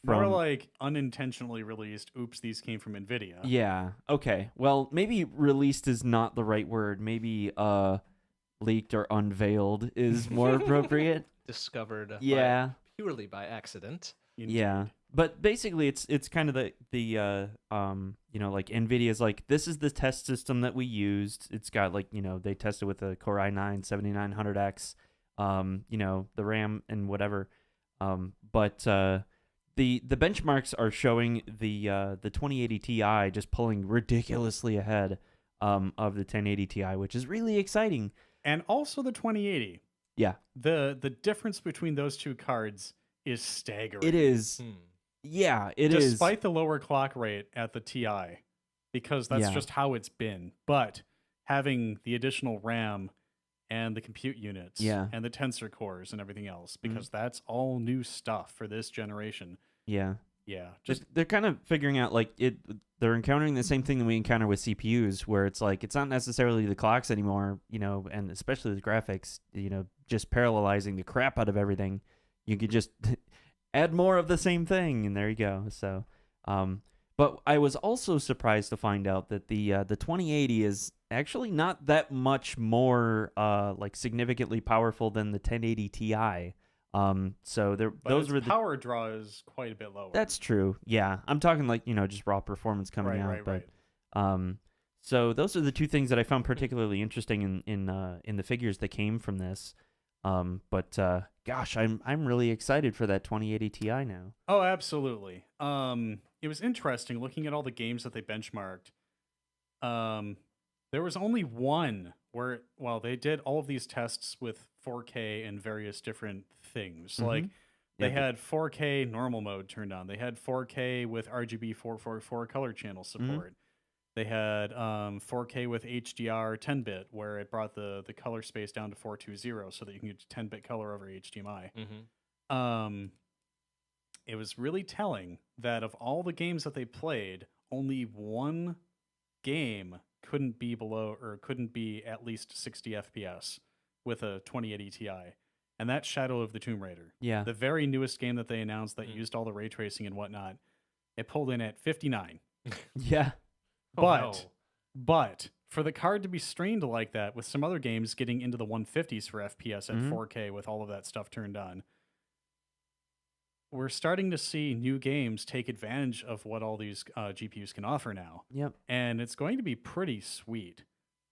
More like unintentionally released. Oops, these came from NVIDIA. Yeah. Okay. Well, maybe released is not the right word. Maybe leaked or unveiled is more appropriate. Discovered Yeah. purely by accident. Indeed. Yeah. But basically it's kind of the you know, like NVIDIA's like, this is the test system that we used. It's got like, you know, they tested with a Core i9 7900X, you know, the RAM and whatever. But the benchmarks are showing the 2080 Ti just pulling ridiculously ahead of the 1080 Ti, which is really exciting. And also the 2080. Yeah. The difference between those two cards is staggering. It is. Yeah, it is. Despite the lower clock rate at the Ti, because that's just how it's been. But having the additional RAM and the compute units and the tensor cores and everything else, because that's all new stuff for this generation. Yeah. Yeah. They're kind of figuring out like they're encountering the same thing that we encounter with CPUs, where it's like it's not necessarily the clocks anymore, you know, and especially the graphics, you know, just parallelizing the crap out of everything. You could just add more of the same thing, and there you go. So, but I was also surprised to find out that the 2080 is actually not that much more like significantly powerful than the 1080 Ti. So those were the power draw is quite a bit lower. That's true. Yeah, I'm talking like, you know, just raw performance coming out. Right. So those are the two things that I found particularly interesting in the figures that came from this. But gosh, I'm really excited for that 2080 Ti now. Oh, absolutely. It was interesting looking at all the games that they benchmarked. There was only one where, well, they did all of these tests with 4K and various different things. Like they had 4K normal mode turned on. They had 4K with RGB 444 color channel support. They had 4K with HDR 10-bit, where it brought the color space down to 420 so that you can get 10-bit color over HDMI. It was really telling that of all the games that they played, only one game couldn't be at least 60 FPS with a 2080 Ti, and that's Shadow of the Tomb Raider. Yeah. The very newest game that they announced that used all the ray tracing and whatnot. It pulled in at 59. Yeah. But for the card to be strained like that, with some other games getting into the 150s for FPS at 4K with all of that stuff turned on, we're starting to see new games take advantage of what all these GPUs can offer now. Yep. And it's going to be pretty sweet.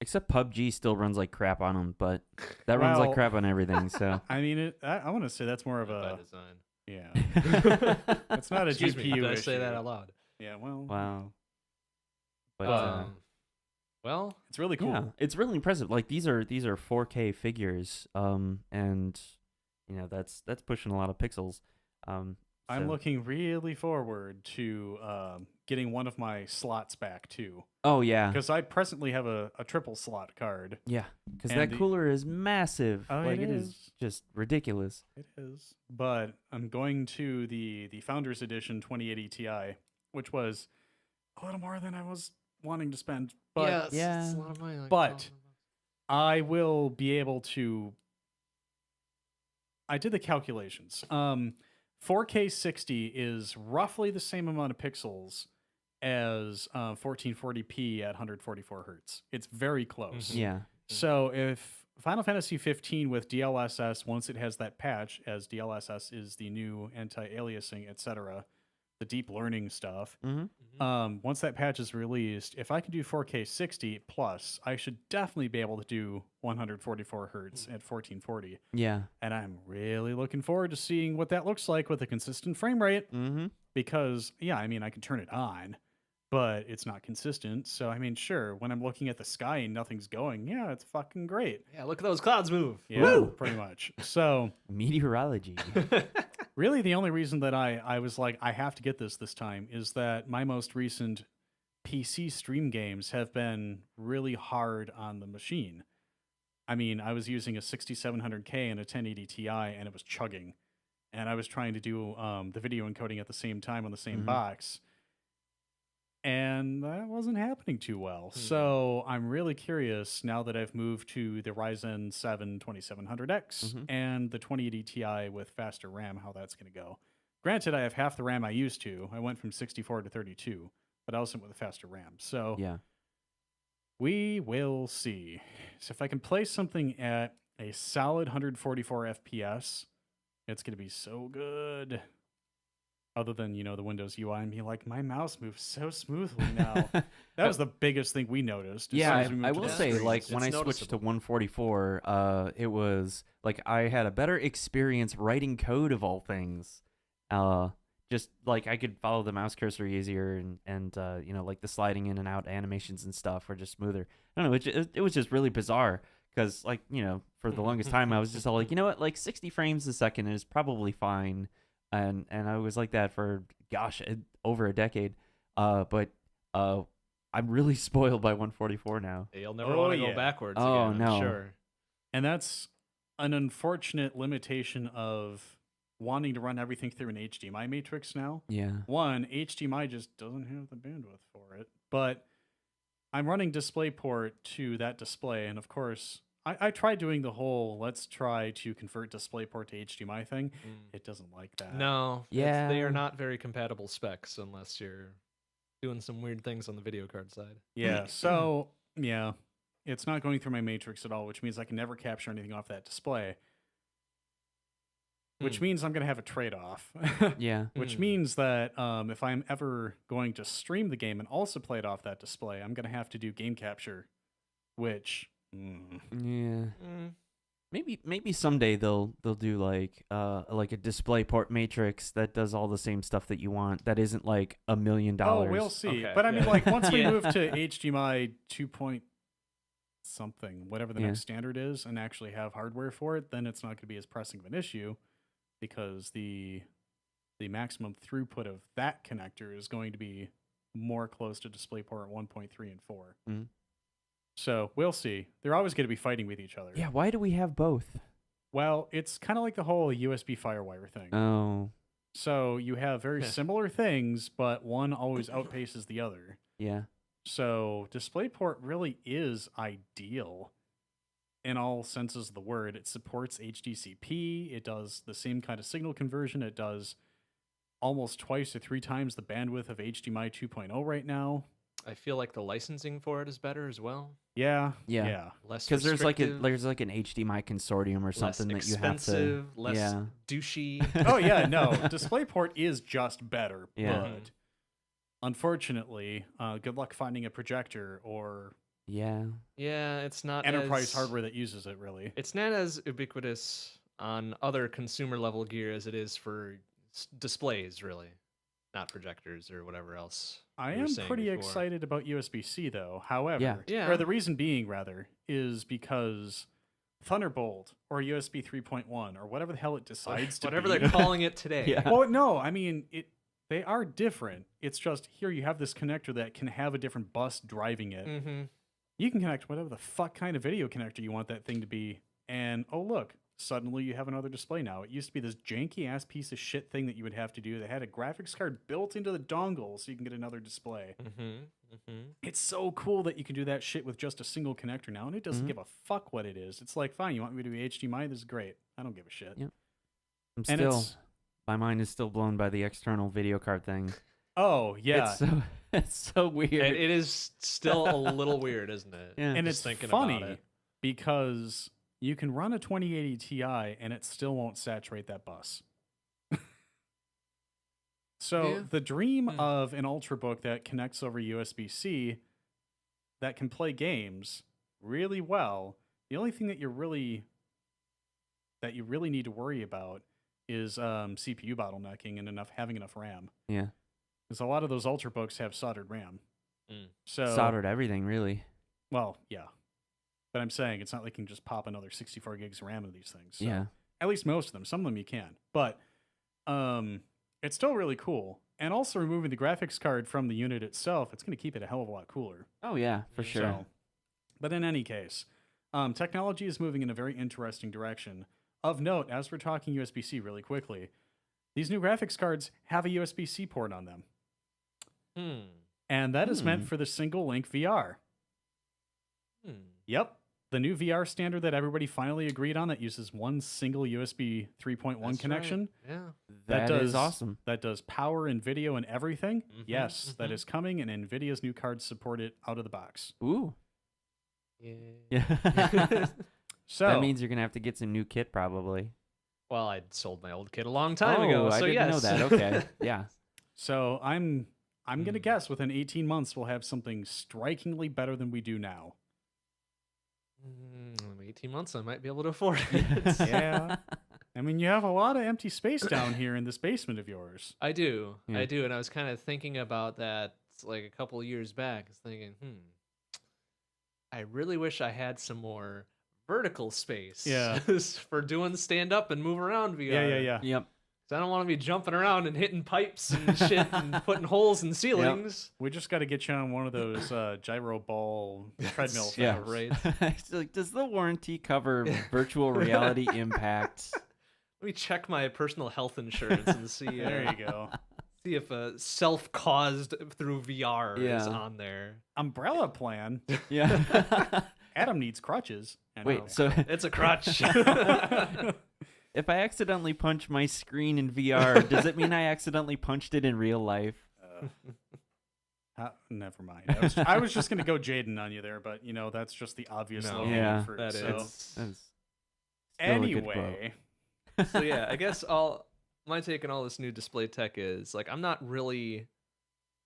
Except PUBG still runs like crap on them, but that runs like Well- crap on everything. So I mean, I want to say that's more of By a design. yeah. It's not a Excuse GPU me, did I issue. say that out loud? Yeah, well, wow. But Well, it's really cool. yeah, it's really impressive. Like these are 4K figures, and that's pushing a lot of pixels. I'm so- looking really forward to getting one of my slots back too, Oh yeah, because I presently have a triple slot card. yeah, because and that the- cooler is massive. Oh, like it it is just ridiculous. It is, but I'm going to the Founders Edition 2080 Ti, which was a little more than I was wanting to spend. But yeah, it's yeah. a lot of money. Like But- $1,000. I will be able to. I did the calculations. 4K 60 is roughly the same amount of pixels as 1440p at 144 hertz. It's very close. Mhm. Yeah, So if Final Fantasy 15 with DLSS, once it has that patch, as DLSS is the new anti-aliasing, etc., the deep learning stuff. mm-hmm. Once that patch is released, if I can do 4K 60 plus, I should definitely be able to do 144 hertz at 1440. yeah, And I'm really looking forward to seeing what that looks like with a consistent frame rate. mm-hmm. Because, yeah, I mean, I can turn it on, but it's not consistent. So, I mean, sure, when I'm looking at the sky and nothing's going, yeah, it's fucking great. Yeah, look at those clouds move. Yeah, Woo! pretty much. So, Meteorology. really, the only reason that I was like, I have to get this time is that my most recent PC stream games have been really hard on the machine. I mean, I was using a 6700K and a 1080 Ti, and it was chugging. And I was trying to do the video encoding at the same time on the same Mhm. box. And that wasn't happening too well. Hmm. So I'm really curious now that I've moved to the Ryzen 7 2700X Mhm. and the 2080 Ti with faster RAM, how that's going to go. Granted, I have half the RAM I used to. I went from 64 to 32, but I also went with a faster RAM. So Yeah, we will see. So if I can play something at a solid 144 FPS, it's going to be so good. Other than, the Windows UI and be like, my mouse moves so smoothly now. That was the biggest thing we noticed. as yeah. soon as we moved I to will the say, screens. like when I It's switched to noticeable. 144, it was like I had a better experience writing code of all things. Just like I could follow the mouse cursor easier, and like the sliding in and out animations and stuff were just smoother. I don't know. It was just really bizarre because, like, for the longest time I was just all like, you know what, like 60 frames a second is probably fine, and I was like that for over a decade. But I'm really spoiled by 144 now. You'll never Oh, want to yeah. go backwards Oh, again, no. I'm sure. And that's an unfortunate limitation of wanting to run everything through an HDMI matrix now. Yeah. One, HDMI just doesn't have the bandwidth for it. But I'm running DisplayPort to that display, and of course, I tried doing the whole let's try to convert DisplayPort to HDMI thing. It doesn't like that. No, they Yeah. are not very compatible specs unless you're doing some weird things on the video card side. Yeah, so, yeah, it's not going through my matrix at all, which means I can never capture anything off that display. Which Hmm. means I'm going to have a trade-off. Yeah. Which Hmm. means that if I'm ever going to stream the game and also play it off that display, I'm going to have to do game capture, which Yeah. Mm. Maybe someday they'll do like a display port matrix that does all the same stuff that you want. That isn't like $1 million. oh, we'll see. Okay, But I mean, yeah. like once we Yeah. move to HDMI 2 point something, whatever the Yeah. next standard is, and actually have hardware for it, then it's not going to be as pressing of an issue because the maximum throughput of that connector is going to be more close to DisplayPort 1.3 and 4. Mhm. So we'll see. They're always going to be fighting with each other. Yeah. Why do we have both? Well, it's kind of like the whole USB FireWire thing. Oh. So you have very Yeah. similar things, but one always outpaces the other. Yeah. So DisplayPort really is ideal in all senses of the word. It supports HDCP. It does the same kind of signal conversion. It does almost twice or 3 times the bandwidth of HDMI 2.0 right now. I feel like the licensing for it is better as well. Yeah. Yeah. Yeah. Less Because there's like restrictive, an HDMI consortium or something that less you have to. expensive, less Yeah. douchey. Oh yeah, no. DisplayPort is just better, Yeah. but unfortunately, good luck finding a projector or Yeah. Yeah, it's not enterprise as, hardware that uses it. Really, It's not as ubiquitous on other consumer level gear as it is for displays, really, not projectors or whatever else. I we were am saying pretty before. excited about USB-C though. However, Yeah. or the reason being rather is because Thunderbolt or USB 3.1 or whatever the hell it decides to Whatever be. they're calling it today. Yeah. Well, no, I mean they are different. It's just here you have this connector that can have a different bus driving it. Mm-hmm. You can connect whatever the fuck kind of video connector you want that thing to be, and oh look, suddenly you have another display now. It used to be this janky ass piece of shit thing that you would have to do that had a graphics card built into the dongle so you can get another display. Mm-hmm. Mm-hmm. It's so cool that you can do that shit with just a single connector now, and it doesn't Mhm. give a fuck what it is. It's like, fine, you want me to do HDMI? This is great. I don't give a shit. Yeah. I'm And still, it's my mind is still blown by the external video card thing. oh yeah, It's so weird. It is still a little weird, isn't it? Yeah. and Just it's thinking funny about it. because you can run a 2080 Ti and it still won't saturate that bus. So Yeah. the dream Hmm. of an Ultrabook that connects over USB-C that can play games really well, the only thing that you really need to worry about is CPU bottlenecking and having enough RAM. Yeah. Because a lot of those Ultrabooks have soldered RAM. Mm. So Soldered everything, really. well, yeah. But I'm saying it's not like you can just pop another 64 gigs of RAM into these things. So Yeah. at least most of them. Some of them you can. But it's still really cool. And also removing the graphics card from the unit itself, it's going to keep it a hell of a lot cooler. Oh, yeah, for sure. So, but in any case, technology is moving in a very interesting direction. Of note, as we're talking USB-C really quickly, these new graphics cards have a USB-C port on them. Hmm. And that is meant Hmm. for the single link VR. Hmm. Yep. The new VR standard that everybody finally agreed on that uses one single USB 3.1 That's connection. right. Yeah. That That is does- awesome. That does power and video and everything. Mhm, Yes, that mhm. is coming, and NVIDIA's new cards support it out of the box. Ooh. Yeah. Yeah. So That means you're going to have to get some new kit, probably. Well, I'd sold my old kid a long time ago, I so didn't know yes. that. Okay. Yeah. So I'm gonna Hmm. guess within 18 months we'll have something strikingly better than we do now. 18 months, I might be able to afford it. Yeah. I mean, you have a lot of empty space down here in this basement of yours. I do. Yeah. I do. And I was kind of thinking about that like a couple of years back. I was thinking, I really wish I had some more vertical space Yeah. for doing stand up and move around VR. Yeah. Yep. 'Cause I don't want to be jumping around and hitting pipes and shit and putting holes in ceilings. We just got to get you on one of those gyro ball treadmill Yeah, things. right. It's like, does the warranty cover virtual reality impact? Let me check my personal health insurance and see. There you go. See if a self-caused through VR is Yeah. on there. Umbrella plan. Yeah. Adam needs crutches. I know. Wait, so It's a crutch. if I accidentally punch my screen in VR, does it mean I accidentally punched it in real life? Never mind. I was just gonna go Jaden on you there, but that's just the obvious No. low-hanging Yeah. fruit. That so. is. That's still a good Anyway, So yeah, I guess my take on all this new display tech is like I'm not really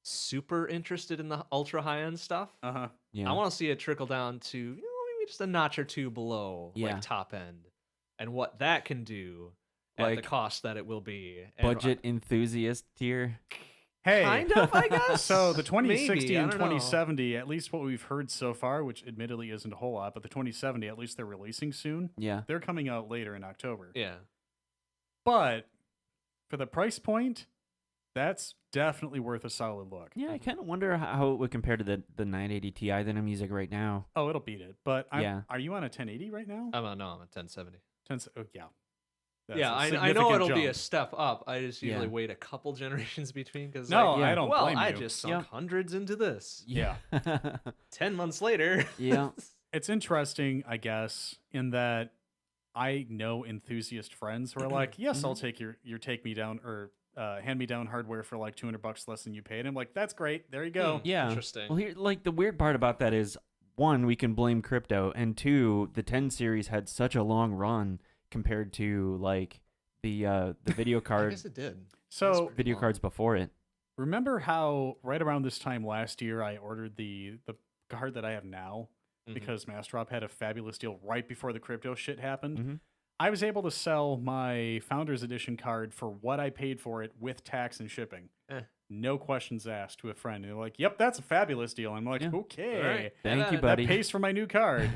super interested in the ultra high end stuff. uh-huh. Yeah. I want to see it trickle down to maybe just a notch or two below Yeah. like top end, and what that can do at the Like cost that it will be. And budget enthusiast tier. Hey, kind of, I guess. so the 2060 Maybe, I and don't know. 2070, at least what we've heard so far, which admittedly isn't a whole lot, but the 2070, at least they're releasing soon. Yeah. They're coming out later in October. Yeah. But for the price point, that's definitely worth a solid look. Yeah, I kind of wonder how it would compare to the 980 Ti that I'm using right now. Oh, it'll beat it. But Yeah. are you on a 1080 right now? I'm on 1070. Yeah. That's Yeah, a I know significant it'll be a jump. step up. I just usually Yeah. wait a couple generations between because No, Yeah. I don't well, blame I you. just sunk Yep. hundreds into this. Yeah. 10 months later. Yeah. It's interesting, I guess, in that I know enthusiast friends who are like, yes, I'll take your take me down or hand-me-down hardware for like $200 less than you paid. I'm like, that's great. There you go. Yeah. Interesting. Well, here, like the weird part about that is, one, we can blame crypto, and two, the 10 series had such a long run compared to like the video I card guess it did. So video cards before it. remember how right around this time last year I ordered the card that I have now because MassDrop had a fabulous deal right before the crypto shit happened. Mhm. I was able to sell my Founders Edition card for what I paid for it with tax and shipping. No questions asked to a friend. And they're like, yep, that's a fabulous deal. I'm like, Yeah. okay. All right. Thank you, That buddy. That pays for my new card.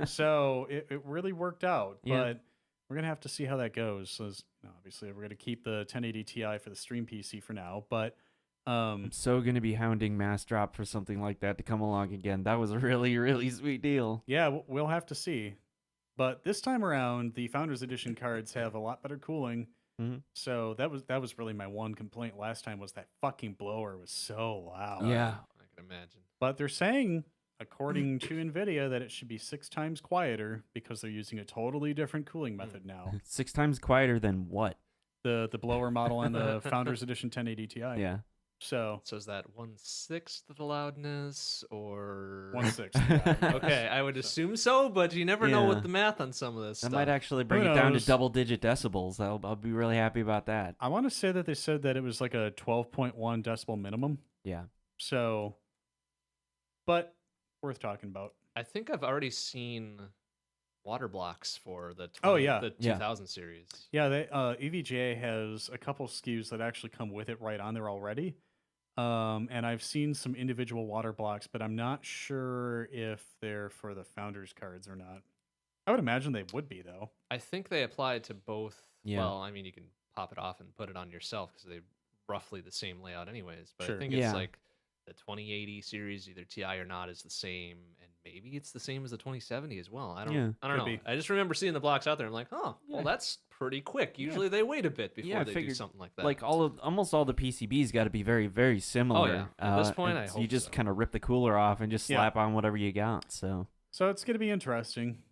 So it really worked out. Yeah. But we're going to have to see how that goes. So obviously, we're going to keep the 1080 Ti for the stream PC for now. But I'm so gonna be hounding MassDrop for something like that to come along again. That was a really, really sweet deal. yeah, we'll have to see. But this time around, the Founders Edition cards have a lot better cooling. Mhm. So that was really my one complaint last time was that fucking blower was so loud. Yeah. I can imagine. But they're saying, according to NVIDIA, that it should be 6 times quieter because they're using a totally different cooling method now. 6 times quieter than what? The blower model on the Founders Edition 1080 Ti. Yeah. So So is that 1/6 of the loudness or 1/6. Okay, I would assume so, but you never know Yeah. with the math on some of this That stuff. might actually bring Who it down to knows? double-digit decibels. I'll be really happy about that. I want to say that they said that it was like a 12.1 decibel minimum. Yeah. So, but worth talking about. I think I've already seen water blocks for the Oh, yeah. the Yeah. 2000 series. Yeah, they EVGA has a couple SKUs that actually come with it right on there already. And I've seen some individual water blocks, but I'm not sure if they're for the Founders cards or not. I would imagine they would be, though. I think they apply to both. Yeah. Well, I mean, you can pop it off and put it on yourself because they're roughly the same layout, anyways. But Sure. I think Yeah. it's like the 2080 series, either TI or not, is the same, and maybe it's the same as the 2070 as well. I don't Yeah. know. Could be. I just remember seeing the blocks out there. I'm like, oh, Yeah. well, that's pretty quick. Usually they wait a bit before Yeah, I they do figured, something like that. Like almost all the PCBs got to be very, very similar. yeah. At this point, and I you hope just so. kind of rip the cooler off and just Yeah. slap on whatever you got. So So it's going to be interesting.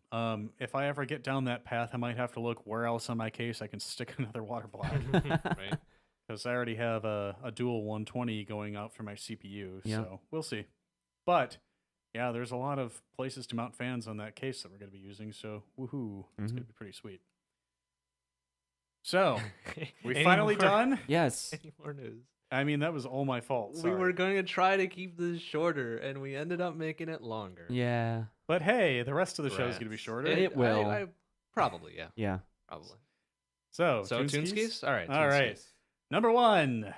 If I ever get down that path, I might have to look where else on my case I can stick another water block. right? Because I already have a dual 120 going out for my CPU. Yeah. So we'll see. But yeah, there's a lot of places to mount fans on that case that we're going to be using. So woohoo, it's going to be pretty sweet. So we Any finally more- done. yes, Any more news? I mean, that was all my fault. We Sorry. were going to try to keep this shorter, and we ended up making it longer. yeah, But hey, the rest of the show is going to be Rats. shorter. It will. Probably, yeah. yeah. Probably. So Toonskis? All right. All right. Toonskis. Number 1,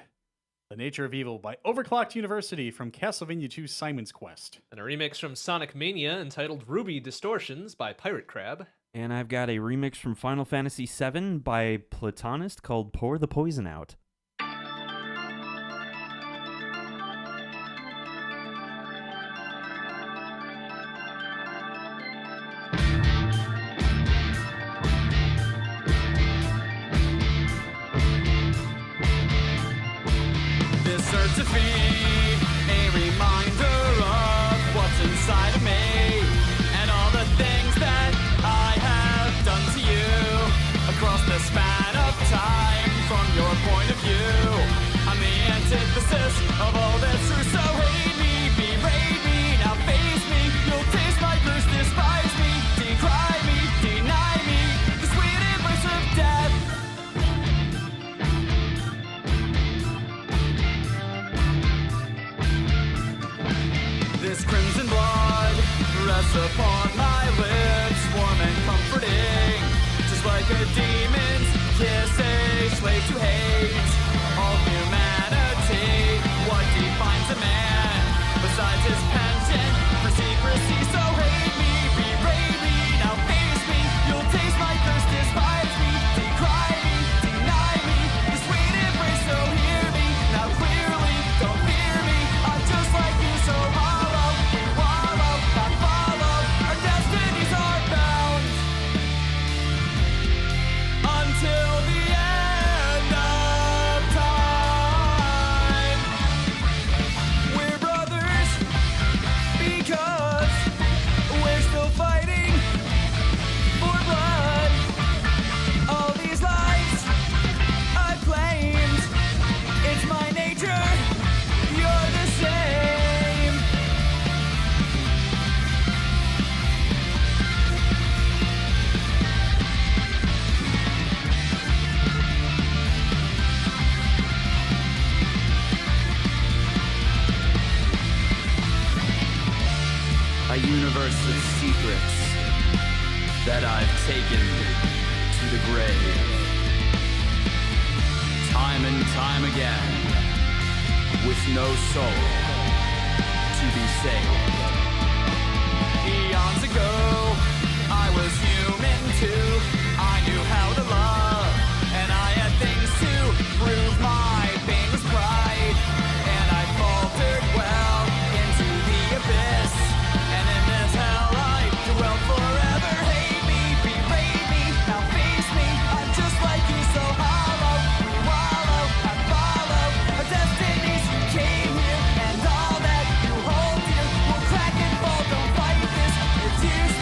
The Nature of Evil by Overclocked University from Castlevania 2 Simon's Quest. And a remix from Sonic Mania entitled Ruby Distortions by Pirate Crab. And I've got a remix from Final Fantasy VII by Platonist called "Pour the Poison Out." This search to be a reminder of what's inside of me and all the things that I have done to you across the span of time. From your point of view, I'm the antithesis of all that's true. So hate me, berate me, now face me. You'll taste my curse, despise me, decry me, deny me. The sweet embrace of death. This crimson blood rests upon my lips, warm and comforting, just like a demon's kiss, a slave to hate. All humanity, what defines a man besides his penchant for secrecy? So hate me, berate me, now face me. You'll taste my curse, despise me, decry me, deny me. The sweet embrace, so hear me now clearly. Don't fear me, I'm just like you, so hollow. We wallow, not follow. Our destinies are bound. that I've taken to the grave. Time and time again, with no soul to be saved. Eons ago, I was human too. I knew how to love, and I had things to prove. My pain was pride, and I faltered well into the abyss. And in this hell I dwell forever. Hate me, berate me, now face me. I'm just like you, so hollow. We wallow, I follow our destinies. You came here, and all that you hold dear will crack and fall. Don't fight this. Your tears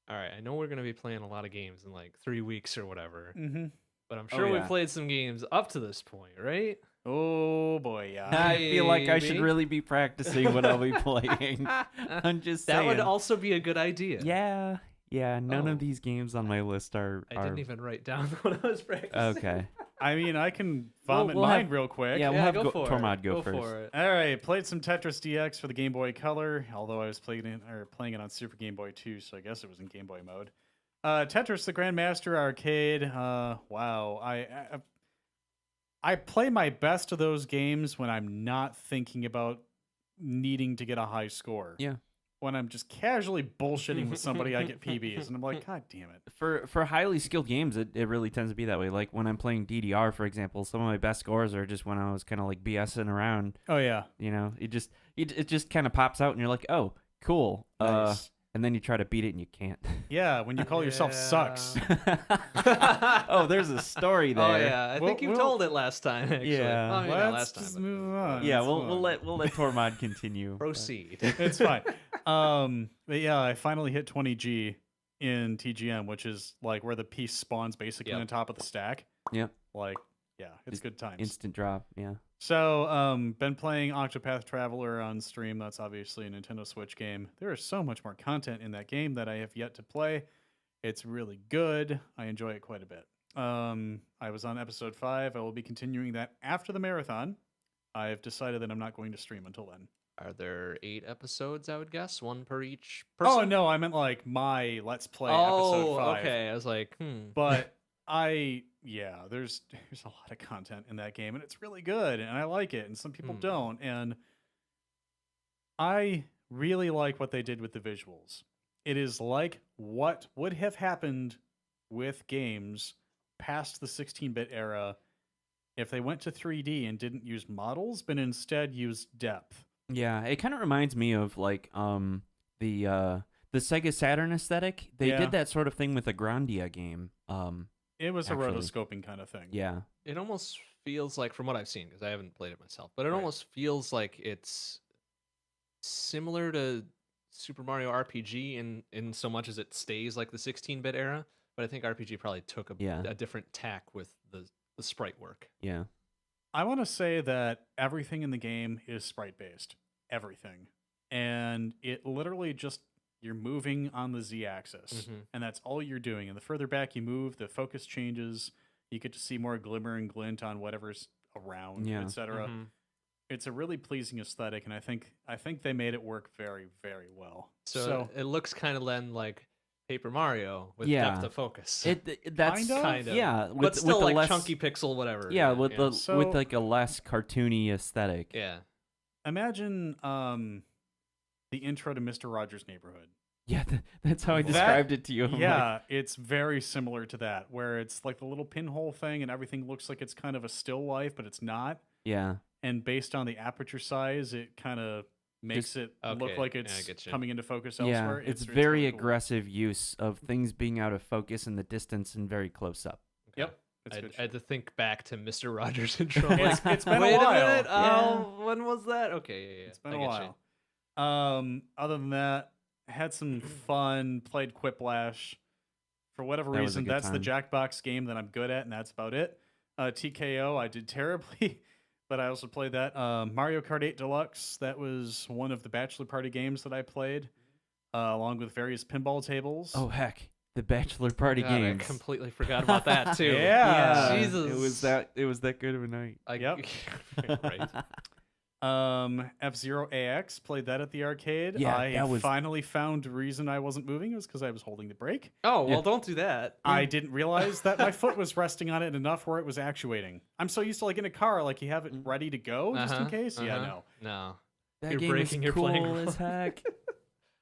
all right, I know we're gonna be playing a lot of games in like 3 weeks or whatever, Mm-hmm. but I'm Oh, sure we yeah. played some games up to this point, right? Oh boy, yeah. I feel like I should Maybe. really be practicing what I'll be playing. I'm just That saying. would also be a good idea. Yeah. None Oh. of these games on my list are. I didn't even write down what I was practicing. Okay. I mean, I can vomit we'll mine have- real quick. Yeah, we'll have go for Tormod it. go first. for it. All right, played some Tetris DX for the Game Boy Color, although I was playing it on Super Game Boy 2, so I guess it was in Game Boy mode. Tetris the Grandmaster Arcade. Wow, I play my best of those games when I'm not thinking about needing to get a high score. Yeah. When I'm just casually bullshitting with somebody, I get PBs, and I'm like, God damn it. For highly skilled games, it really tends to be that way. Like when I'm playing DDR, for example, some of my best scores are just when I was kind of like BSing around. Oh yeah, You know, it just kind of pops out, and you're like, oh, cool. nice. And then you try to beat it, and you can't. Yeah, when you call yourself sucks. Oh, there's a story there. Oh yeah, I think you We'll- told it last time. Actually. Yeah. Well, maybe not Let's last time. just but move on. Yeah, It's we'll fine. let Tormod continue. Proceed. It's fine. But yeah, I finally hit 20G in TGM, which is like where the piece spawns basically Yep. on top of the stack. Yep. Like, yeah, it's Just good times. Instant drop. Yeah. So, been playing Octopath Traveler on stream. That's obviously a Nintendo Switch game. There is so much more content in that game that I have yet to play. It's really good. I enjoy it quite a bit. I was on episode 5. I will be continuing that after the marathon. I've decided that I'm not going to stream until then. Are there 8 episodes? I would guess 1 per each person. Oh no, I meant like my Let's Play episode 5. okay. I was like, But there's a lot of content in that game, and it's really good, and I like it, and some people don't, and I really like what they did with the visuals. It is like what would have happened with games past the 16-bit era if they went to 3D and didn't use models, but instead used depth. Yeah, it kind of reminds me of like the Sega Saturn aesthetic. They Yeah. did that sort of thing with a Grandia game. It was Actually. a rotoscoping kind of thing. Yeah. it almost feels like, from what I've seen, because I haven't played it myself, but it Right. almost feels like it's similar to Super Mario RPG in so much as it stays like the 16-bit era. But I think RPG probably took a different tack with the sprite work. Yeah. I want to say that everything in the game is sprite based. Everything. And it literally just, you're moving on the Z axis. Mhm. And that's all you're doing. And the further back you move, the focus changes. You get to see more glimmer and glint on whatever's around, Yeah. etc. Mhm. It's a really pleasing aesthetic, and I think they made it work very, very well. So it looks kind of then like Paper Mario with Yeah. depth of focus. That's Kind of? yeah, but still with the like less, chunky pixel, whatever. Yeah, with the So- with like a less cartoony aesthetic. yeah. Imagine the intro to Mr. Rogers' Neighborhood. Yeah, that's how I That- described it to you. I'm like, Yeah, it's very similar to that, where it's like the little pinhole thing and everything looks like it's kind of a still life, but it's not. yeah. And based on the aperture size, it kind of makes it look okay, like yeah, I it's get you. coming into focus Yeah, elsewhere. it's very really cool. aggressive use of things being out of focus in the distance and very close up. Okay. Yep. It's I good had shit. to think back to Mr. Rogers' intro. It's- like, it's been a wait while. minute. Yeah. Oh, when was that? Okay, yeah. It's been I a get you. while. Other than that, had some fun, played Quiplash. For whatever That was a reason, good that's the time. Jackbox game that I'm good at, and that's about it. TKO, I did terribly, but I also played that. Mario Kart 8 Deluxe, that was one of the Bachelor Party games that I played, along with various pinball tables. Oh heck, the bachelor party God, I games. completely forgot about that too. Yeah. Jesus. It was that good of a night. Yep. right. F-Zero AX, played that at the arcade. Yeah, I that was- finally found the reason I wasn't moving. It was because I was holding the brake. Oh well, Yeah. don't do that. I didn't realize that my foot was resting on it enough where it was actuating. I'm so used to like in a car, like you have it ready to go just in Uh-huh, case. Yeah, uh-huh. no. No, That You're game breaking is your playing cool as rules. heck.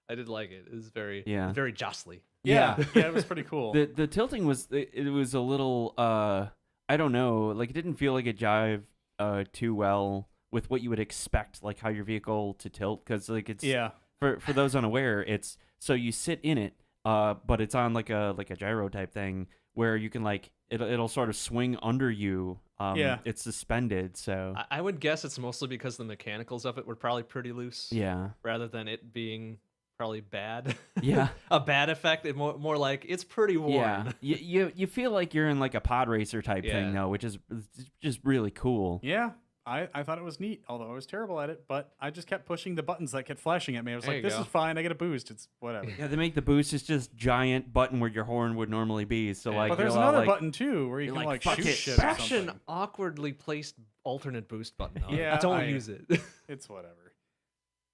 I did like it. It was very, Yeah. very jostly. Yeah, it was pretty cool. The tilting was it was a little I don't know, like it didn't feel like it jived too well with what you would expect, like how your vehicle to tilt, because like it's yeah, for those unaware, it's so you sit in it, but it's on like a gyro type thing where you can like it'll sort of swing under you. Yeah. It's suspended, so I would guess it's mostly because the mechanicals of it were probably pretty loose. yeah. Rather than it being probably bad. Yeah. A bad effect, and more like it's pretty worn. Yeah, you feel like you're in like a pod racer type thing Yeah. though, which is just really cool. Yeah, I thought it was neat, although I was terrible at it. But I just kept pushing the buttons that kept flashing at me. I was There like, you "This go. is fine. I get a boost. It's whatever." Yeah, they make the boost. It's just giant button where your horn would normally be. So Yeah. like, But there's you're all another like, button too where you you're can like, like "Fuck shoot it." shit. Or Such an something. awkwardly placed alternate boost button. On it. Yeah, Don't I- use it. It's whatever.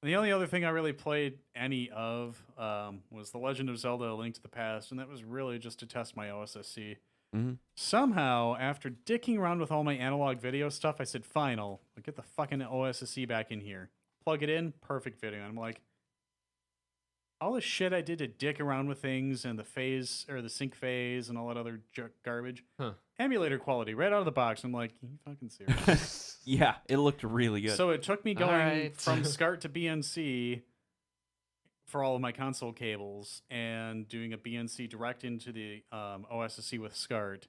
The only other thing I really played any of was The Legend of Zelda: A Link to the Past, and that was really just to test my OSSC. Mhm. Somehow, after dicking around with all my analog video stuff, I said, "Fine, I'll get the fucking OSSC back in here, plug it in, perfect video." And I'm like, all the shit I did to dick around with things and the phase or the sync phase and all that other garbage, Huh. emulator quality right out of the box. I'm like, you fucking serious? Yeah, it looked really good. So it took me going Alright. from SCART to BNC for all of my console cables and doing a BNC direct into the OSSC with SCART.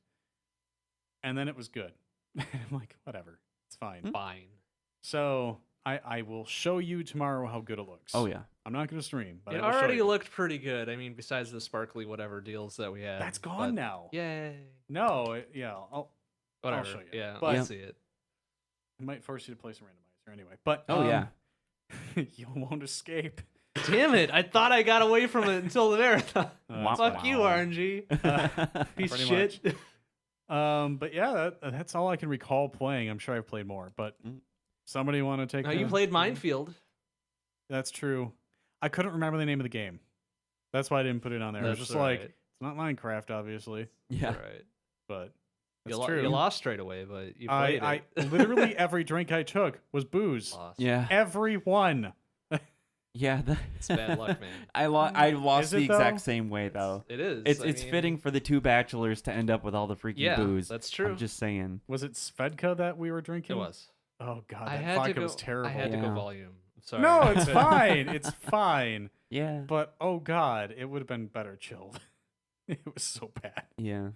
And then it was good. I'm like, whatever. It's fine. Fine. So I will show you tomorrow how good it looks. oh yeah, I'm not going to stream, but It I will show already you. looked pretty good. I mean, besides the sparkly whatever deals that we had. That's gone but- now. Yay. No, yeah, Whatever. show you. Yeah, But- I'll see it. I might force you to place a randomizer anyway. But oh yeah. you won't escape. Damn it! I thought I got away from it until the marathon. Wah, Fuck you, wah. RNG. Piece of Pretty shit. But yeah, that's all I can recall playing. I'm sure I've played more, but Mm. somebody want to take? No, you the- played Minefield. That's true. I couldn't remember the name of the game. That's why I didn't put it on there. I was That's just like, alright. it's not Minecraft, obviously, Yeah. Right. but You, that's true. you lost straight away, but you played I it. literally every drink I took was booze. Lost. Yeah. Every one. Yeah. It's bad luck, man. I lost Is it, the exact though? same way though. It is. It's I it's mean, fitting for the two bachelors to end up with all the freaking Yeah, booze. that's true. I'm just saying. Was it Svedka that we were It drinking? was. Oh god, I that had to vodka go. was terrible. I had to Yeah. go volume. Sorry. No, it's fine. It's fine. Yeah. But oh god, it would have been better chilled. It was so bad. Yeah.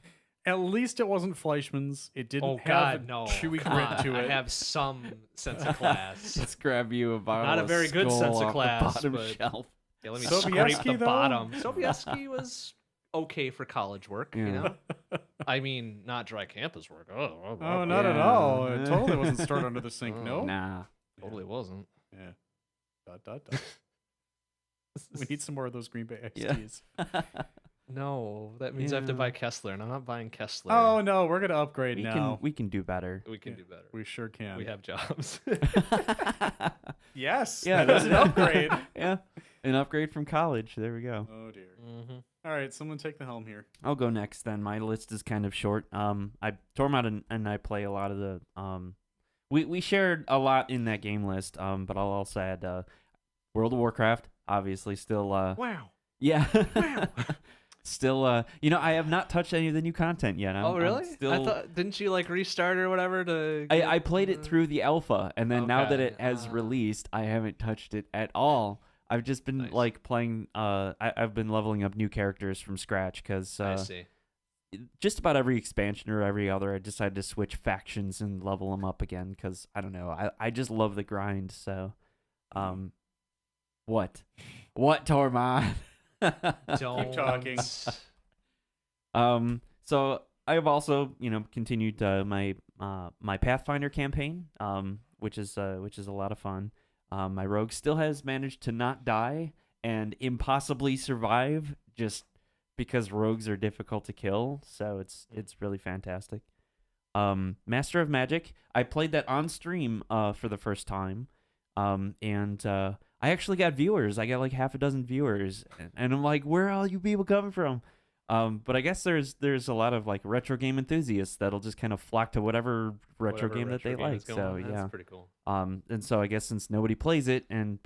At least it wasn't Fleischmann's. It didn't Oh have God, a no! chewy Come grit on, to it. I have some sense of class. Let's grab you a bottle. Not a of very good Skull sense of off the class, bottom but- shelf. Yeah, let me Sobieski, scrape the though? bottom. Sobieski was okay for college work. You Yeah. know, I mean, not dry campus work. Oh, Oh, not at Yeah. all. It totally wasn't stored under the sink. Oh. No. Nah. totally wasn't. Yeah. Dot dot dot. We need some more of those Green Bay iced Yeah. teas. No, that means I have to Yeah. buy Kessler, and I'm not buying Kessler. Oh no, we're gonna upgrade we now. can do better. we can do better. We sure can. We have jobs. Yes. Yeah, that is an upgrade. Yeah. An upgrade from college. There we go. Oh dear. hmm All right, someone take the helm here. I'll go next then. My list is kind of short. Tormod and I play a lot of the we shared a lot in that game list. But I'll also add World of Warcraft, obviously still Wow. yeah. Still I have not touched any of the new content yet. Oh, really? Still, I thought didn't you like restart or whatever to? I played it through the alpha, and then now that Okay. it has released, I haven't touched it at all. I've just been Nice. like playing. I've been leveling up new characters from scratch because I see. just about every expansion or every other, I decided to switch factions and level them up again because I don't know. I just love the grind. So, what, Tormod? Don't talking. So I have also, continued my my Pathfinder campaign, which is a lot of fun. My rogue still has managed to not die and impossibly survive, just because rogues are difficult to kill. So it's really fantastic. Master of Magic, I played that on stream for the first time, and I actually got viewers. I got like half a dozen viewers, and I'm like, where are all you people coming from? But I guess there's a lot of like retro game enthusiasts that'll just kind of flock to whatever retro game that they like. So That's yeah. pretty cool. And so I guess since nobody plays it and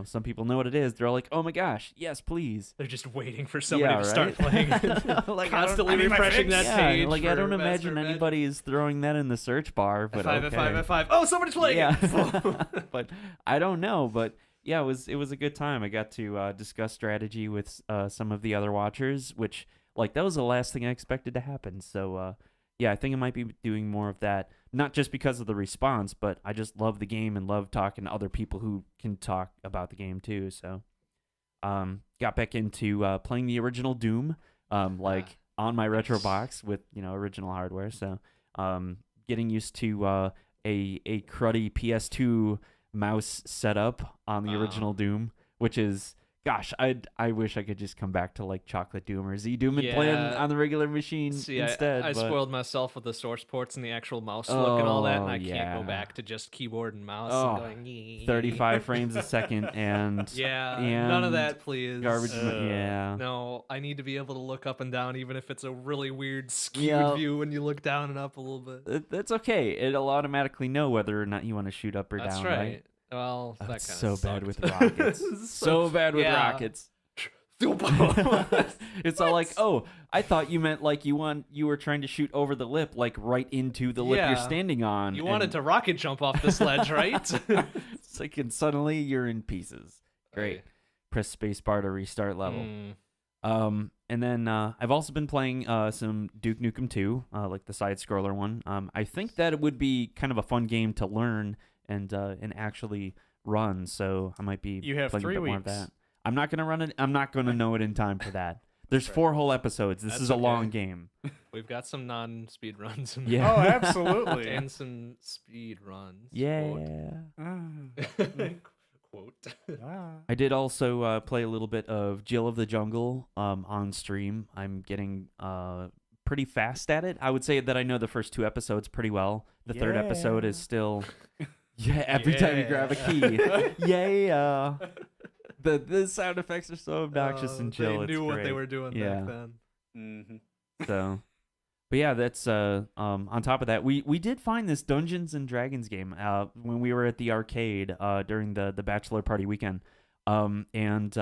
some people know what it is, they're all like, oh my gosh, yes, please. They're just waiting for somebody Yeah, to start right? playing it. Like, Constantly I need my refreshing fix. that Yeah, page. like I for don't Master imagine of Magic. anybody is throwing that in the search bar, but F5, okay. F5, F5. Oh, somebody's playing Yeah, it. but I don't know. But yeah, it was a good time. I got to discuss strategy with some of the other watchers, which like that was the last thing I expected to happen. So yeah, I think I might be doing more of that. Not just because of the response, but I just love the game and love talking to other people who can talk about the game too. So got back into playing the original Doom, like on my retro box with original hardware. So getting used to a cruddy PS2 mouse setup on the original Doom, which is. Gosh, I wish I could just come back to like Chocolate Doom or Z Doom and play on the regular machine instead. I spoiled myself with the source ports and the actual mouse look and all that, and I can't go back to just keyboard and mouse and going 35 frames a second and none of that, please. Garbage. No, I need to be able to look up and down, even if it's a really weird skewed view when you look down and up a little bit. That's okay. It'll automatically know whether or not you want to shoot up or That's down. Right. Well, that kind of so sucked. bad with rockets. so bad with rockets. It's all like, oh, I thought you meant like you were trying to shoot over the lip, like right into the lip you're standing on. You wanted to rocket jump off the sledge, right? It's like, and suddenly you're in pieces. Great. Press spacebar to restart level. And then I've also been playing some Duke Nukem 2, like the side scroller one. I think that it would be kind of a fun game to learn and actually run. So I might be playing a bit more of that. I'm not gonna run it. I'm not gonna know it in time for that. There's 4 whole episodes. This is a long game. We've got some non-speed runs. Oh, absolutely. And some speed runs. Yeah. Quote. I did also play a little bit of Jill of the Jungle on stream. I'm getting pretty fast at it. I would say that I know the first 2 episodes pretty well. The third episode is still... every time you grab a key. The sound effects are so obnoxious and chill. They knew what they were doing back then. Mm-hmm. So, but yeah, that's on top of that, we did find this Dungeons and Dragons game when we were at the arcade during the bachelor party weekend, and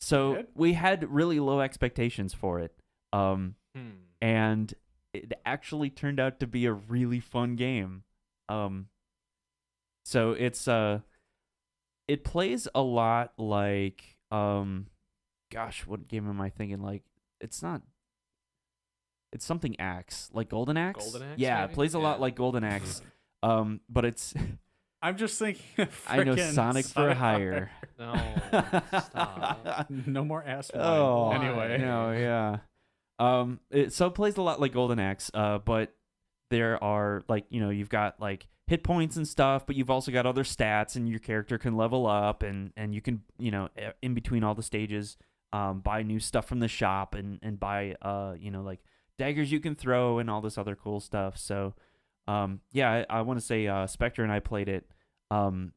so we had really low expectations for it, and it actually turned out to be a really fun game. So it's it plays a lot like gosh, what game am I thinking? Like it's something Axe, like Golden Axe. Golden Axe, yeah, maybe? It plays a lot like Golden Axe. But it's I'm just thinking of I know Sonic for Hire. No, stop. No more ass wine. Oh, anyway. No, yeah. So it plays a lot like Golden Axe, but there are like, you've got like hit points and stuff, but you've also got other stats, and your character can level up, and you can, in between all the stages, buy new stuff from the shop and buy, like daggers you can throw and all this other cool stuff. So, I want to say Spectre and I played it, and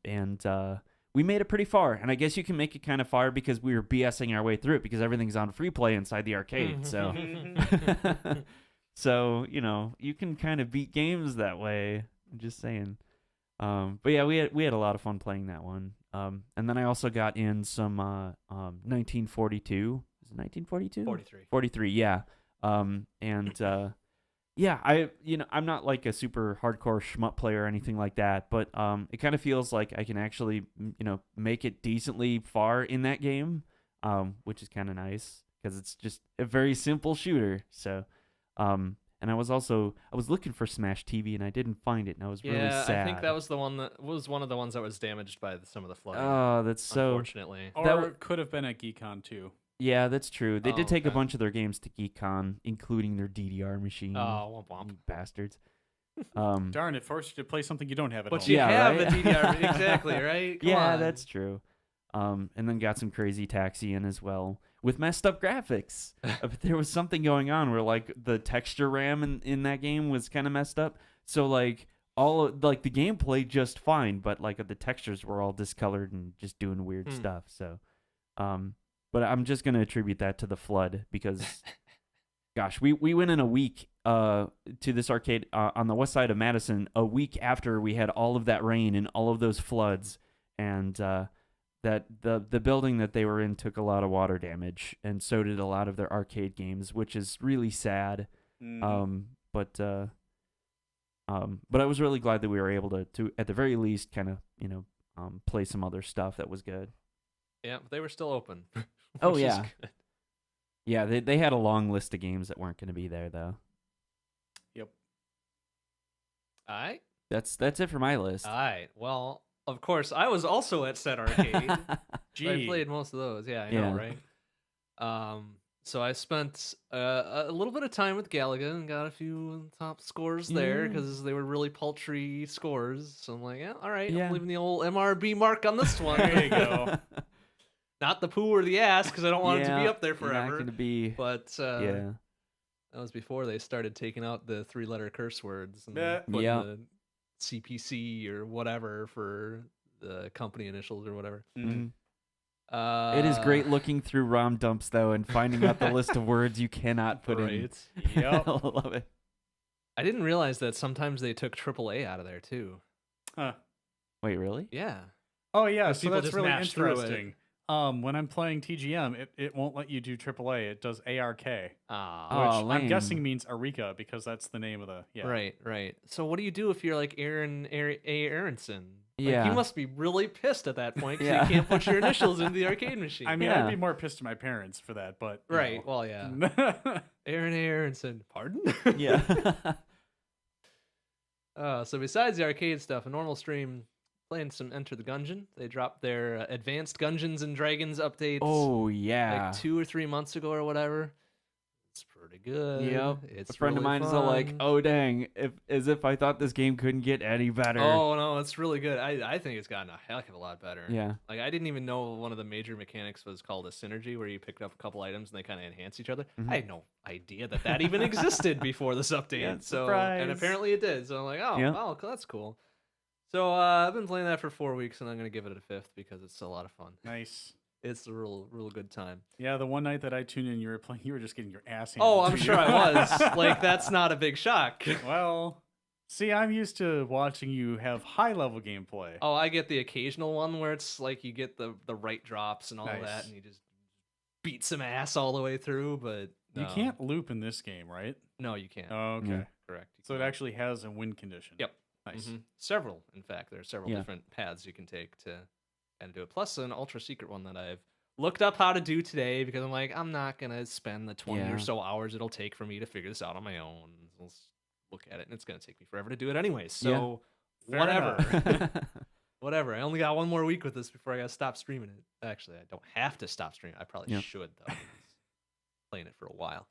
we made it pretty far. And I guess you can make it kind of far because we were BSing our way through it because everything's on free play inside the arcade. So, so you can kind of beat games that way. I'm just saying. But yeah, we had a lot of fun playing that one. And then I also got in some 1942. Is it 1942? 43, yeah. I'm not like a super hardcore shmup player or anything like that, but it kind of feels like I can actually, make it decently far in that game, which is kind of nice because it's just a very simple shooter. So, and I was looking for Smash TV and I didn't find it, and I was really sad. Yeah, I think that was the one that was one of the ones that was damaged by some of the flooding. Oh, that's so unfortunately. Or it could have been at Geekon too. Yeah, that's true. They did take a bunch of their games to GeekCon, including their DDR machine. Oh, womp womp. You bastards. Darn, it forced you to play something you don't have at home. But you have the DDR, exactly, right? Come on. That's true. And then got some Crazy Taxi in as well with messed up graphics. But there was something going on where like the texture RAM in that game was kind of messed up. So like the game played just fine, but like the textures were all discolored and just doing weird stuff. So, but I'm just going to attribute that to the flood because, gosh, we went in a week to this arcade on the west side of Madison a week after we had all of that rain and all of those floods, and that the building that they were in took a lot of water damage, and so did a lot of their arcade games, which is really sad. But I was really glad that we were able to at the very least kind of play some other stuff that was good. Yeah, but they were still open. Oh yeah, yeah. They had a long list of games that weren't going to be there though. Yep. All right. That's it for my list. All right. Well, of course, I was also at said arcade. Gee. I played most of those. Yeah, I Yeah. know, right? So I spent a little bit of time with Galaga and got a few top scores there Yeah. because they were really paltry scores. So I'm like, yeah, all right, Yeah. I'm leaving the old MRB mark on this one. There you go. Not the poo or the ass because I don't want it to be Yeah, up there you're not forever. gonna be. But Yeah. that was before they started taking out the 3-letter curse words and Yeah. putting Yeah. the CPC or whatever for the company initials or whatever. Mhm. It is great Uh, looking through ROM dumps though and finding out the list of words you cannot put in. right. Yep. I love it. I didn't realize that sometimes they took AAA out of there too. Huh. Wait, really? Yeah. Oh yeah, But so people that's just really mash through it. interesting. When I'm playing TGM, it won't let you do AAA. It does ARK, which Ah. Oh, I'm guessing lame. means Eureka because that's the name of the Right. So what do you do if you're like Aaron A. Aronson? Like, Yeah. You must be really pissed at that point because Yeah. you can't put your initials into the arcade machine. I mean, Yeah. I'd be more pissed at my parents for that, but you right. know. Well, yeah. Aaron A. Aronson. Pardon? Yeah. So besides the arcade stuff, a normal stream playing some Enter the Gungeon. They dropped their Advanced Gungeons and Dragons updates Oh yeah. like 2 or 3 months ago or whatever. It's pretty good. Yep. It's A friend of really mine is all like, fun. "Oh dang, as if I thought this game couldn't get any better." Oh no, it's really good. I think it's gotten a heck of a lot better. Yeah. Like I didn't even know one of the major mechanics was called a synergy, where you picked up a couple items and they kind of enhance each other. Mhm. I had no idea that even existed before this update. Yeah, so surprise. and apparently it did. So I'm like, oh, Yeah. wow, that's cool. So I've been playing that for 4 weeks, and I'm gonna give it a 5th because it's a lot of fun. Nice. It's a real good time. Yeah, the one night that I tuned in, you were playing. You were just getting your ass handed. Oh, I'm to sure you. I was. Like that's not a big shock. Well, see, I'm used to watching you have high level gameplay. Oh, I get the occasional one where it's like you get the right drops and all Nice. that, and you just beat some ass all the way through. But You no. can't loop in this game, right? No, you can't. Oh, okay. Yeah. Correct. You So it can't. actually has a win condition. Yep. Nice. Mhm. Several, in fact, there are several Yeah. different paths you can take to and do it. Plus, an ultra secret one that I've looked up how to do today because I'm like, I'm not gonna spend the 20 Yeah. or so hours it'll take for me to figure this out on my own. Let's look at it, and it's gonna take me forever to do it anyway. So Fair whatever. enough. Whatever. I only got one more week with this before I gotta stop streaming it. Actually, I don't have to stop streaming. I probably Yeah. should though. 'cause playing it for a while.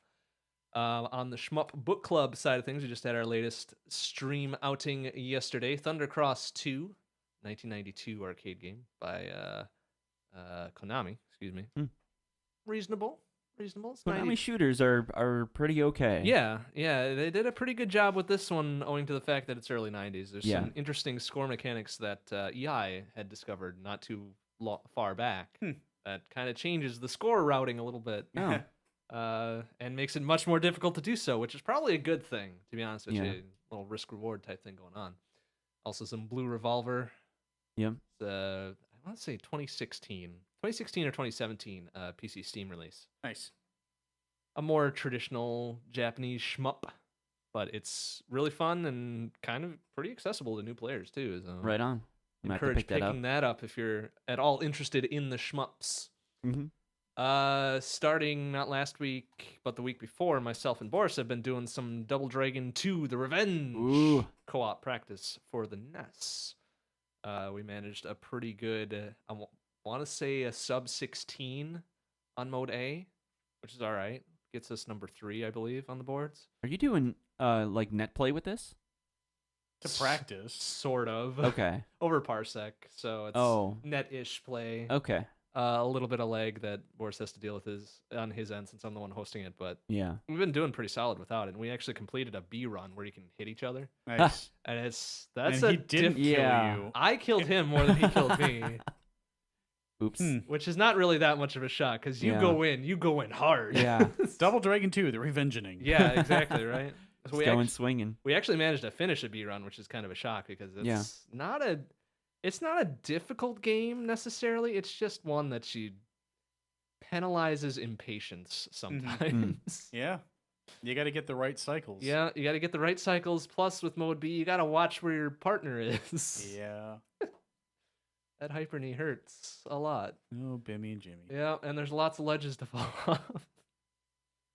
On the Shmup Book Club side of things, we just had our latest stream outing yesterday. Thundercross 2, 1992 arcade game by Konami. Excuse me. Hmm. Reasonable. It's Konami 90 shooters are pretty okay. Yeah, they did a pretty good job with this one, owing to the fact that it's early 90s. There's Yeah. some interesting score mechanics that EI had discovered not too far back that kind of changes the score routing a little bit. Oh. And makes it much more difficult to do so, which is probably a good thing, to be honest with Yeah. you. A little risk-reward type thing going on. Also, some Blue Revolver. Yep. I want to say 2016 or 2017 PC Steam release. Nice. A more traditional Japanese shmup, but it's really fun and kind of pretty accessible to new players too. So Right on. I'm gonna have to encourage pick that up. picking that up if you're at all interested in the shmups. Mm-hmm. Starting not last week, but the week before, myself and Boris have been doing some Double Dragon 2: The Revenge Ooh. co-op practice for the NES. We managed a pretty good, I want to say a sub 16 on mode A, which is all right. Gets us number 3, I believe, on the boards. Are you doing like net play with this? To practice. Sort of. Okay. Over Parsec, so it's Oh. net-ish play. Okay. A little bit of lag that Boris has to deal with on his end since I'm the one hosting it, but Yeah. we've been doing pretty solid without it. And we actually completed a B run where you can hit each other, Nice. and that's And a he didn't kill Yeah. you. I killed him more than he killed me, Oops. which is not really that much of a shock because you Yeah. go in hard. Yeah. Double Dragon 2, the Revengeing. Yeah, exactly, right. So Just we, going swinging. we actually managed to finish a B run, which is kind of a shock because it's Yeah. not a difficult game necessarily. It's just one that you penalizes impatience sometimes. Yeah. You got to get the right cycles. Yeah, you got to get the right cycles. Plus, with mode B, you got to watch where your partner is. Yeah. That hyper knee hurts a lot. Oh, Bimmy and Jimmy. Yeah, and there's lots of ledges to fall off.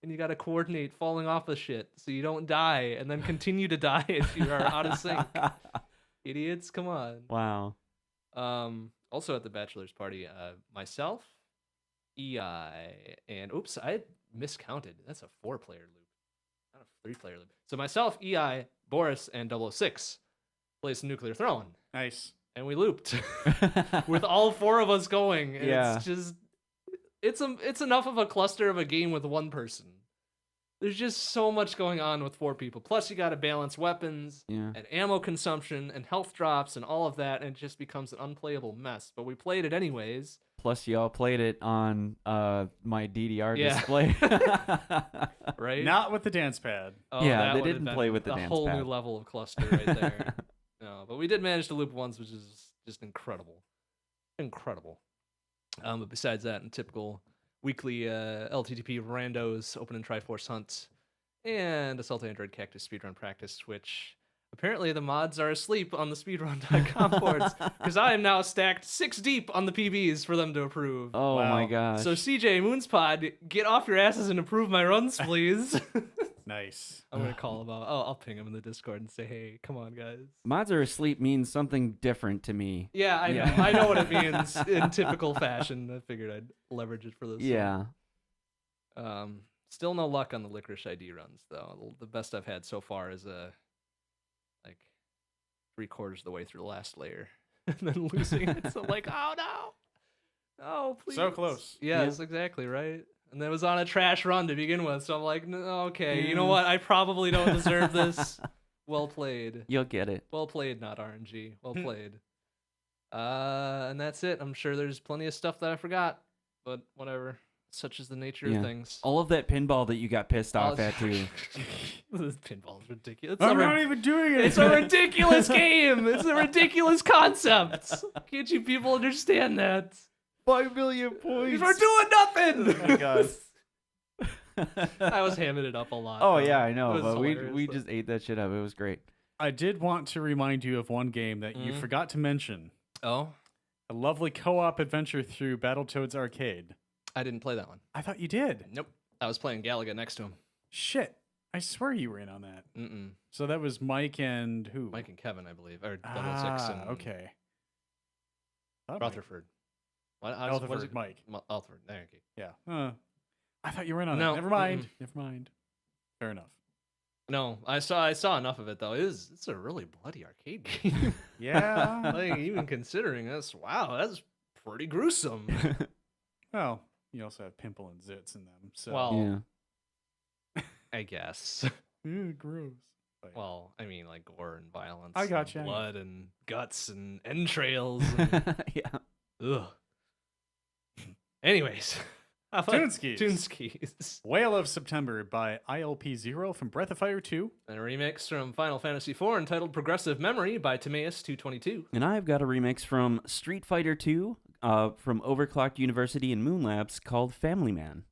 And you got to coordinate falling off of shit so you don't die and then continue to die if you are out of sync. Idiots, come on. Wow. Also at the bachelor's party, myself, EI, and oops, I miscounted. That's a 4-player loop, not a 3-player loop. So myself, EI, Boris, and 006 played some Nuclear Throne, Nice. and we looped with all 4 of us going. And Yeah. it's just it's enough of a cluster of a game with one person. There's just so much going on with 4 people. Plus, you got to balance weapons Yeah. and ammo consumption and health drops and all of that, and it just becomes an unplayable mess. But we played it anyways. Plus, y'all played it on my DDR Yeah. display. Right? Not with the dance pad. Oh, Yeah, that they would have didn't been play with the a dance whole pad. new level of cluster right there. No, but we did manage to loop once, which is just incredible. Incredible. But besides that, in typical weekly LTTP randos, open and Triforce hunt, and Assault Android Cactus speedrun practice, which apparently the mods are asleep on the speedrun.com boards, because I am now stacked 6 deep on the PBs for them to approve. Oh my Wow. gosh. So CJ Moonspod, get off your asses and approve my runs, please. Nice. I'm gonna call him out. Oh, I'll ping him in the Discord and say, "Hey, come on, guys." Mods are asleep means something different to me. Yeah, I know. Yeah. I know what it means in typical fashion. I figured I'd leverage it for this. Yeah. Still no luck on the Licorice ID runs though. The best I've had so far is like 3/4 of the way through the last layer, and then losing it. So I'm like, oh no, oh please. So close. Yes, exactly right. And that was on a trash run to begin with. So I'm like, no, okay, you know Yeah. what? I probably don't deserve this. Well played. You'll get it. Well played, not RNG. Well played. And that's it. I'm sure there's plenty of stuff that I forgot, but whatever. Such is the nature Yeah. of things. All of that pinball that you got pissed off at too. This pinball is ridiculous. I'm not even doing it. It's a ridiculous game. It's a ridiculous concept. Can't you people understand that? 5 million We're doing nothing. Oh my God. I was hamming it up a lot. Oh though. yeah, I It know, was but we hilarious, though. just ate that shit up. It was great. I did want to remind you of one game that you Mhm. forgot to mention. Oh, A lovely co-op adventure through Battletoads Arcade. I didn't play that one. I thought you did. Nope. I was playing Galaga next to him. Shit. I swear you were in on that. Mm-mm. So that was Mike and who? Mike and Kevin, I believe, or 006 Ah, and okay. Thought Mike- Rutherford. What is Rutherford, it? Mike. Rutherford. There you go. Yeah. I thought you were in on No, that. Never mind. Never mind. Fair enough. No, I saw enough of it though. It's a really bloody arcade game. Yeah. Like even considering this, wow, that's pretty gruesome. Well, you also have pimple and zits in them. So Well, Yeah. I guess. Ew, gross. But- Well, I mean like gore and violence. I gotcha, And yeah. blood and guts and entrails. And, Yeah. ugh. Anyways, how about Toonskis. Toonskis. Whale of September by ILP0 from Breath of Fire 2. And a remix from Final Fantasy IV entitled Progressive Memory by Timaeus222. And I've got a remix from Street Fighter 2 from Overclocked University and Moon Labs called Family Man.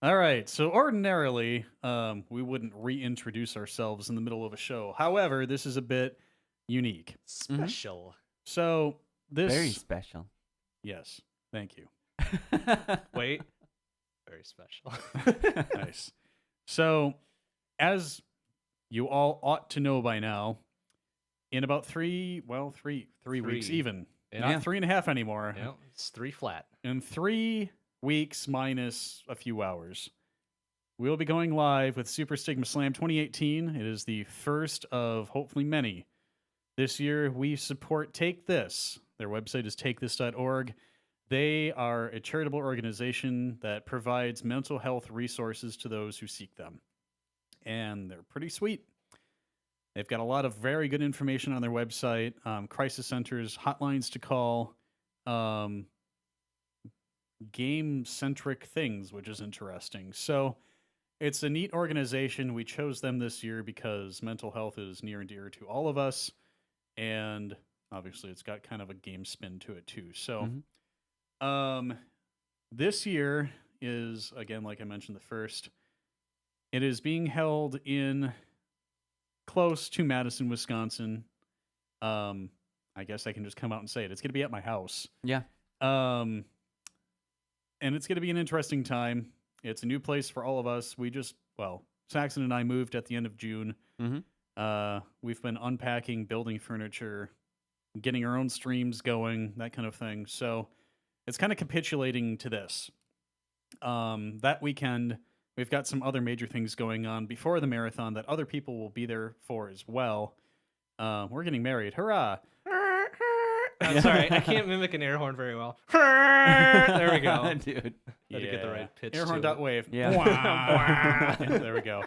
All right. So ordinarily, we wouldn't reintroduce ourselves in the middle of a show. However, this is a bit unique. Special. So this Very special. yes, thank you. Wait. Very special. Nice. So, as you all ought to know by now, in about three weeks Three. even, Yeah. not 3.5 anymore. Yeah, it's 3 flat. In 3 weeks minus a few hours, we'll be going live with Super Stigma Slam 2018. It is the first of hopefully many. This year, we support Take This. Their website is takethis.org. They are a charitable organization that provides mental health resources to those who seek them. And they're pretty sweet. They've got a lot of very good information on their website, crisis centers, hotlines to call, game-centric things, which is interesting. So it's a neat organization. We chose them this year because mental health is near and dear to all of us. And obviously it's got kind of a game spin to it too. So this year is, again, like I mentioned, the first. It is being held in close to Madison, Wisconsin. I guess I can just come out and say it. It's going to be at my house. Yeah. And it's going to be an interesting time. It's a new place for all of us. Saxxon and I moved at the end of June. We've been unpacking, building furniture, getting our own streams going, that kind of thing. So it's kind of capitulating to this. That weekend, we've got some other major things going on before the marathon that other people will be there for as well. We're getting married. Hurrah! I'm sorry, I can't mimic an air horn very well. There we go. Dude. Had to get the right pitch. Air horn to it. wave. Yeah. Yeah, there we go.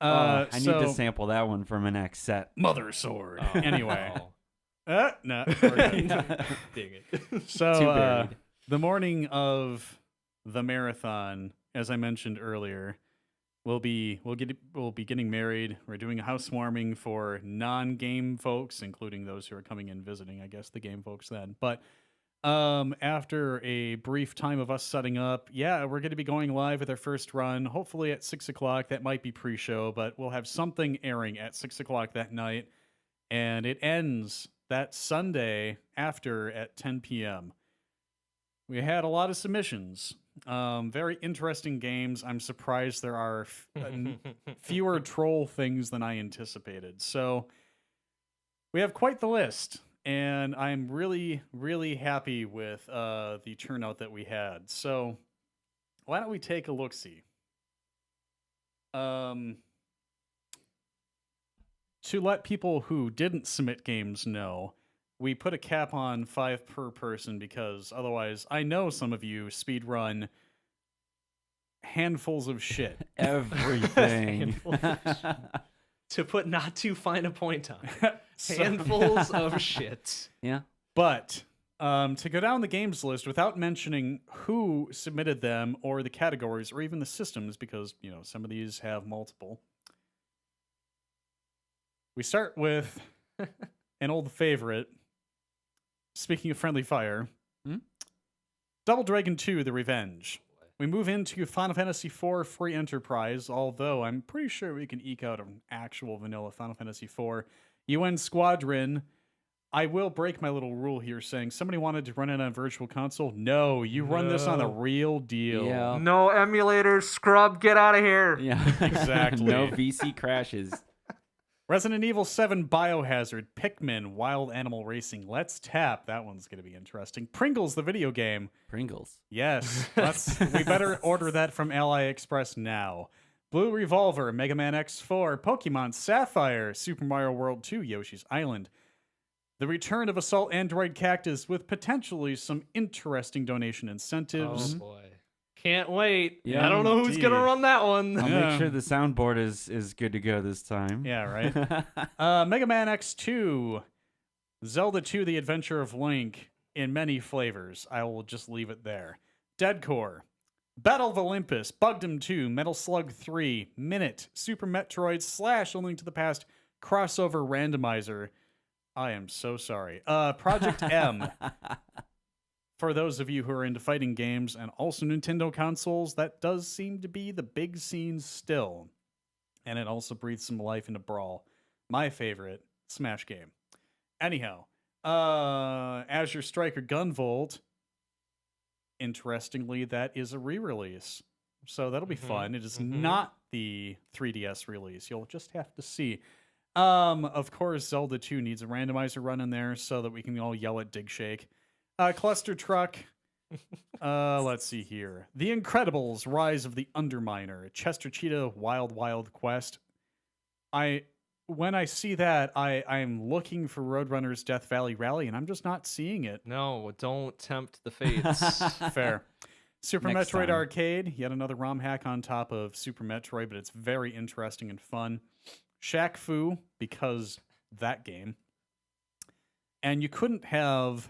I need to so- sample that one for my next set. Mother sword. Oh, Anyway. oh, No. we're good. dang it. So Too buried. the morning of the marathon, as I mentioned earlier, we'll be getting married. We're doing a housewarming for non-game folks, including those who are coming in visiting, I guess the game folks then. But after a brief time of us setting up, we're going to be going live with our first run, hopefully at 6 o'clock. That might be pre-show, but we'll have something airing at 6 o'clock that night. And it ends that Sunday after at 10 p.m. We had a lot of submissions. Very interesting games. I'm surprised there are fewer troll things than I anticipated. So we have quite the list, and I'm really, really happy with the turnout that we had. So why don't we take a look-see? To let people who didn't submit games know, we put a cap on 5 per person because otherwise I know some of you speedrun handfuls of shit. Everything. To put not too fine a point on it. So- Handfuls of shit. Yeah. But to go down the games list without mentioning who submitted them or the categories or even the systems, because some of these have multiple. We start with an old favorite. Speaking of friendly fire, Double Dragon 2: The Revenge. We move into Final Fantasy IV Free Enterprise, although I'm pretty sure we can eke out an actual vanilla Final Fantasy IV. UN Squadron. I will break my little rule here saying somebody wanted to run it on Virtual Console. No, you run this on the real deal. Yeah. No emulators, scrub, get out of here. Yeah. Exactly. No VC crashes. Resident Evil 7 Biohazard, Pikmin, Wild Animal Racing, Let's Tap. That one's going to be interesting. Pringles, the video game. Pringles. Yes. We better order that from Ally Express now. Blue Revolver, Mega Man X4, Pokemon Sapphire, Super Mario World 2, Yoshi's Island. The return of Assault Android Cactus with potentially some interesting donation incentives. Oh boy. Can't wait. Yeah, I don't know who's indeed. gonna run that one. I'll Yeah. make sure the soundboard is good to go this time. Yeah, right. Mega Man X2, Zelda 2, The Adventure of Link, in many flavors. I will just leave it there. Dead Core, Battle of Olympus, Bugdom 2, Metal Slug 3, Minute, Super Metroid / A Link to the Past, Crossover Randomizer. I am so sorry. Project M, for those of you who are into fighting games and also Nintendo consoles, that does seem to be the big scene still. And it also breathes some life into Brawl, my favorite Smash game. Anyhow, Azure Striker Gunvolt, interestingly, that is a re-release. So that'll be fun. It is not the 3DS release. You'll just have to see. Of course, Zelda 2 needs a randomizer run in there so that we can all yell at Dig Shake. Cluster Truck. Let's see here. The Incredibles, Rise of the Underminer. Chester Cheetah, Wild Wild Quest. When I see that, I'm looking for Roadrunner's Death Valley Rally, and I'm just not seeing it. No, don't tempt the fates. Fair. Super Next Metroid time. Arcade, yet another ROM hack on top of Super Metroid, but it's very interesting and fun. Shaq Fu, because that game. And you couldn't have...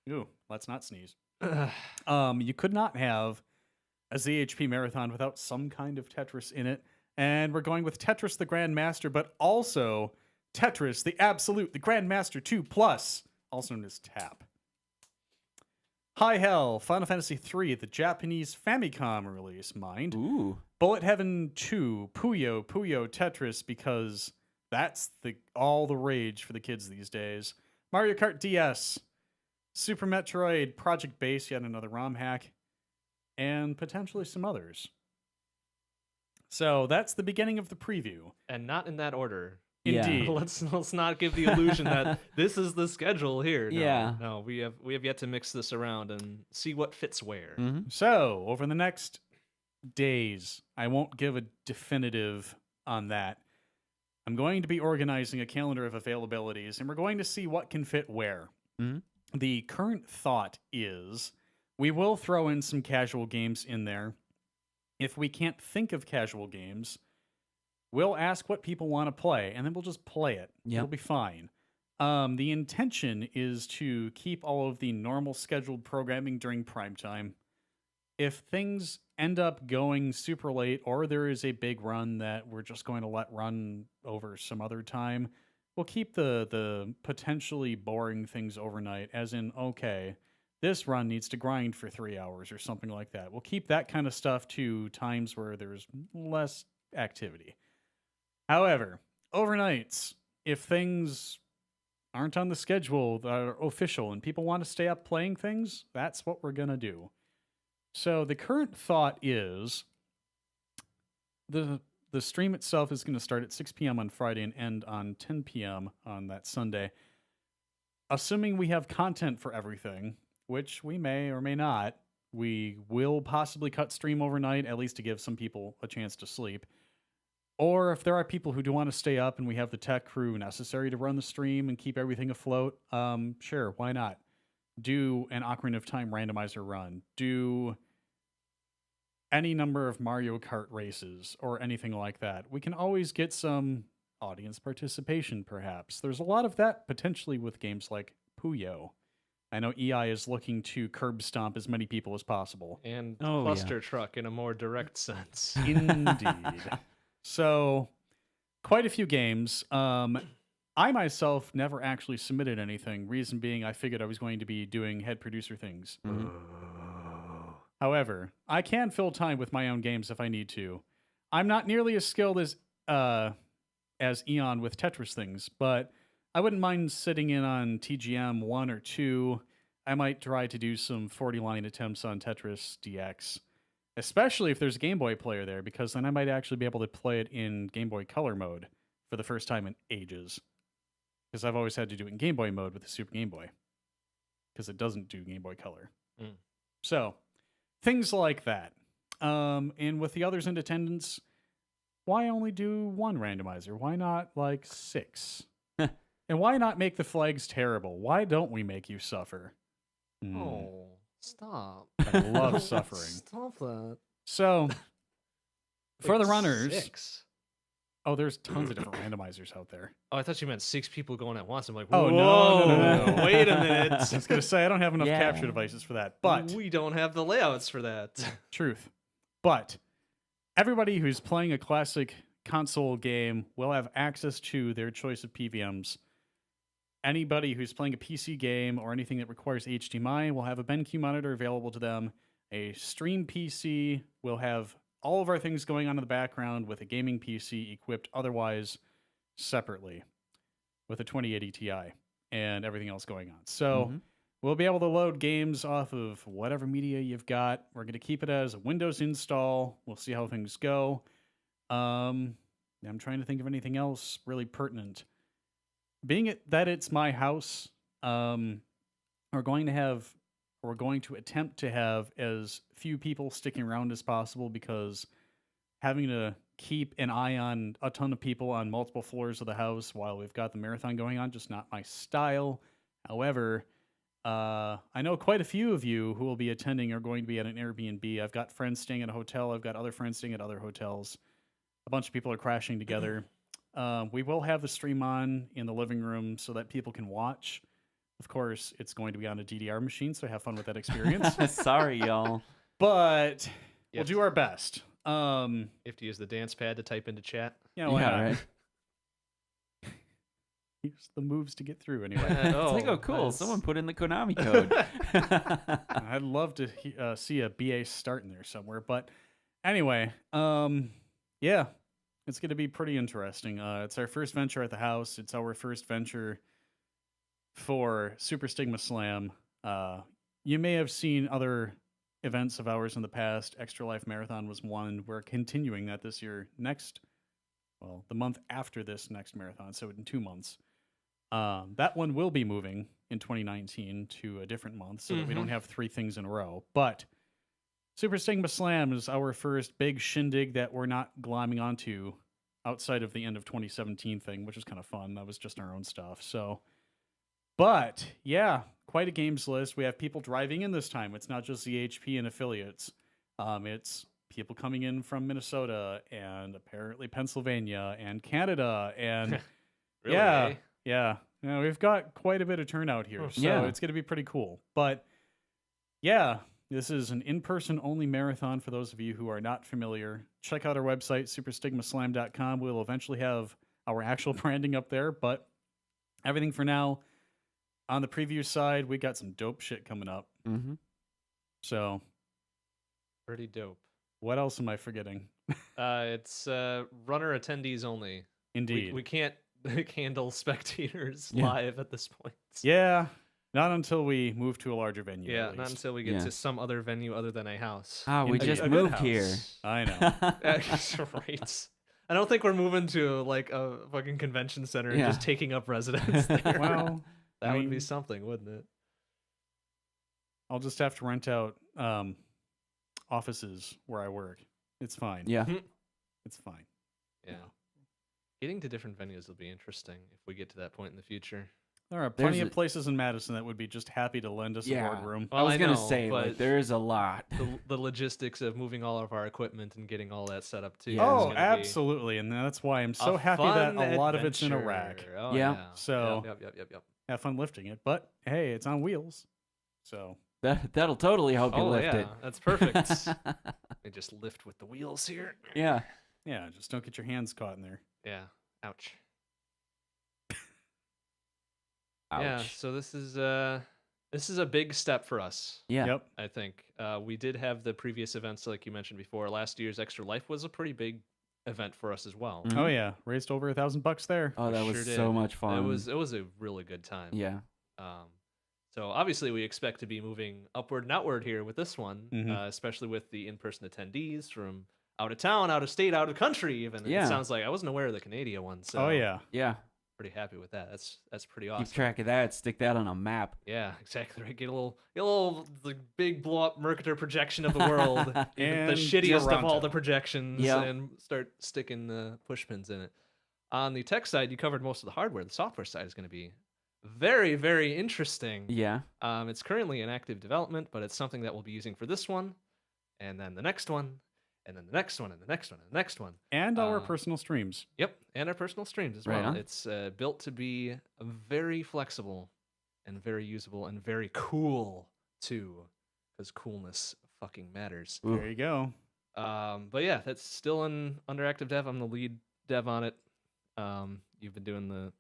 Ooh, let's not sneeze. You could not have a ZHP Marathon without some kind of Tetris in it. And we're going with Tetris the Grandmaster, but also Tetris the Absolute, the Grandmaster 2 Plus, also known as TAP. High Hell, Final Fantasy III, the Japanese Famicom release, mind. Ooh. Bullet Heaven 2, Puyo Tetris, because that's all the rage for the kids these days. Mario Kart DS, Super Metroid, Project Base, yet another ROM hack, and potentially some others. So that's the beginning of the preview. And not in that order. Yeah. Indeed. Let's not give the illusion that this is the schedule here. No, Yeah. No, we have yet to mix this around and see what fits where. Mm-hmm. So, over the next days, I won't give a definitive on that. I'm going to be organizing a calendar of availabilities, and we're going to see what can fit where. Mhm. The current thought is we will throw in some casual games in there. If we can't think of casual games, we'll ask what people want to play, and then we'll just play it. Yep. It'll be fine. The intention is to keep all of the normal scheduled programming during prime time. If things end up going super late, or there is a big run that we're just going to let run over some other time, we'll keep the potentially boring things overnight, as in, okay, this run needs to grind for 3 hours or something like that. We'll keep that kind of stuff to times where there's less activity. However, overnights, if things aren't on the schedule that are official and people want to stay up playing things, that's what we're going to do. So the current thought is the stream itself is going to start at 6 p.m. on Friday and end on 10 p.m. on that Sunday. Assuming we have content for everything, which we may or may not, we will possibly cut stream overnight, at least to give some people a chance to sleep. Or if there are people who do want to stay up and we have the tech crew necessary to run the stream and keep everything afloat, sure, why not? Do an Ocarina of Time randomizer run. Do any number of Mario Kart races or anything like that. We can always get some audience participation, perhaps. There's a lot of that potentially with games like Puyo. I know EI is looking to curb stomp as many people as possible. And Oh, Cluster Truck in a more direct sense. Indeed. So, quite a few games. I myself never actually submitted anything. Reason being, I figured I was going to be doing head producer things. Mhm. However, I can fill time with my own games if I need to. I'm not nearly as skilled as Eon with Tetris things, but I wouldn't mind sitting in on TGM 1 or 2. I might try to do some 40-line attempts on Tetris DX, especially if there's a Game Boy player there, because then I might actually be able to play it in Game Boy Color mode for the first time in ages. Because I've always had to do it in Game Boy mode with the Super Game Boy, because it doesn't do Game Boy Color. Mm. So, things like that. And with the others in attendance, why only do one randomizer? Why not like 6? And why not make the flags terrible? Why don't we make you suffer? Oh, stop. I love suffering. Stop that. So, for the Like runners, 6. oh, there's tons of different randomizers out there. Oh, I thought you meant 6 people going at once. I'm like, Oh, whoa, no. wait a minute. I was going to say, I don't have enough Yeah. capture devices for that, but we don't have the layouts for that. truth. But everybody who's playing a classic console game will have access to their choice of PVMs. anybody who's playing a PC game or anything that requires HDMI will have a BenQ monitor available to them. A stream PC will have all of our things going on in the background with a gaming PC equipped otherwise separately with a 2080 Ti and everything else going on. So we'll be able to load games off of whatever media you've got. We're going to keep it as a Windows install. We'll see how things go. I'm trying to think of anything else really pertinent. Being that it's my house, we're going to attempt to have as few people sticking around as possible, because having to keep an eye on a ton of people on multiple floors of the house while we've got the marathon going on, just not my style. However, I know quite a few of you who will be attending are going to be at an Airbnb. I've got friends staying at a hotel. I've got other friends staying at other hotels. A bunch of people are crashing together. We will have the stream on in the living room so that people can watch. Of course, it's going to be on a DDR machine, so have fun with that experience. Sorry, y'all. But we'll do our best. You have to use the dance pad to type into chat. Yeah, why not? Right. Use the moves to get through anyway. It's like, oh, cool. nice. Someone put in the Konami code. I'd love to see a BA start in there somewhere. But anyway, yeah, it's going to be pretty interesting. It's our first venture at the house. It's our first venture for Super Stigma Slam. You may have seen other events of ours in the past. Extra Life Marathon was one. We're continuing that this year. The month after this next marathon, so in 2 months. That one will be moving in 2019 to a different month so that we don't have 3 things in a row. But Super Stigma Slam is our first big shindig that we're not glomming onto outside of the end of 2017 thing, which was kind of fun. That was just our own stuff. But yeah, quite a games list. We have people driving in this time. It's not just ZHP and affiliates. It's people coming in from Minnesota and apparently Pennsylvania and Canada and Really, yeah. eh? Yeah, we've got quite a bit of turnout here, so Yeah. it's going to be pretty cool. But yeah, this is an in-person only marathon for those of you who are not familiar. Check out our website, superstigmaslam.com. We'll eventually have our actual branding up there, but everything for now. On the preview side, we got some dope shit coming up. So, Pretty dope. what else am I forgetting? It's runner attendees only. Indeed. We can't handle spectators Yeah. live at this point. Yeah, not until we move to a larger venue. Yeah, at not least. until we get Yeah. to some other venue other than a house. We Indeed. just A good moved house. here. I know. Right. I don't think we're moving to like a fucking convention center and Yeah. just taking up residence there. Well, that I would be mean- something, wouldn't it? I'll just have to rent out offices where I work. It's fine. Yeah. It's fine. Yeah. Getting to different venues will be interesting if we get to that point in the future. There are plenty There's of places in Madison that would be just happy to lend us a boardroom. I was gonna know, say, but like, there is a lot. the logistics of moving all of our equipment and getting all that set up too. Yeah. is Oh, gonna be absolutely. And that's why I'm so a happy that fun a lot of it's in adventure. Iraq. Oh, Yeah. yeah. So- Yep. Have fun lifting it. But hey, it's on wheels. So That'll totally help you Oh lift yeah, it. that's perfect. They just lift with the wheels here. Yeah. yeah, just don't get your hands caught in there. Yeah. Ouch. Ouch. Yeah. So this is a big step for us. Yeah. Yep. I think we did have the previous events like you mentioned before. Last year's Extra Life was a pretty big event for us as well. Mhm. Oh yeah, raised over $1,000 there. Oh, that We was sure so did. much fun. It was a really good time. Yeah. So obviously we expect to be moving upward and outward here with this one, Mhm. especially with the in-person attendees from out of town, out of state, out of country. Even Yeah. it sounds like I wasn't aware of the Canadian one. So Oh yeah. Yeah. pretty happy with that. That's pretty awesome. Keep track of that. Stick that on a map. Yeah, exactly. Right. Get a little the big blow up Mercator projection of the world, even the And shittiest of all Toronto. the projections, Yeah. and start sticking the push pins in it. On the tech side, you covered most of the hardware. The software side is going to be very, very interesting. Yeah. It's currently in active development, but it's something that we'll be using for this one, and then the next one, and then the next one, and the next one, and the next one. And our Uh, personal streams. Yep, and our personal streams as Right well. on. It's built to be very flexible and very usable and very cool too, because coolness fucking matters. Ooh. There you go. But yeah, that's still under active dev. I'm the lead dev on it. You've been doing the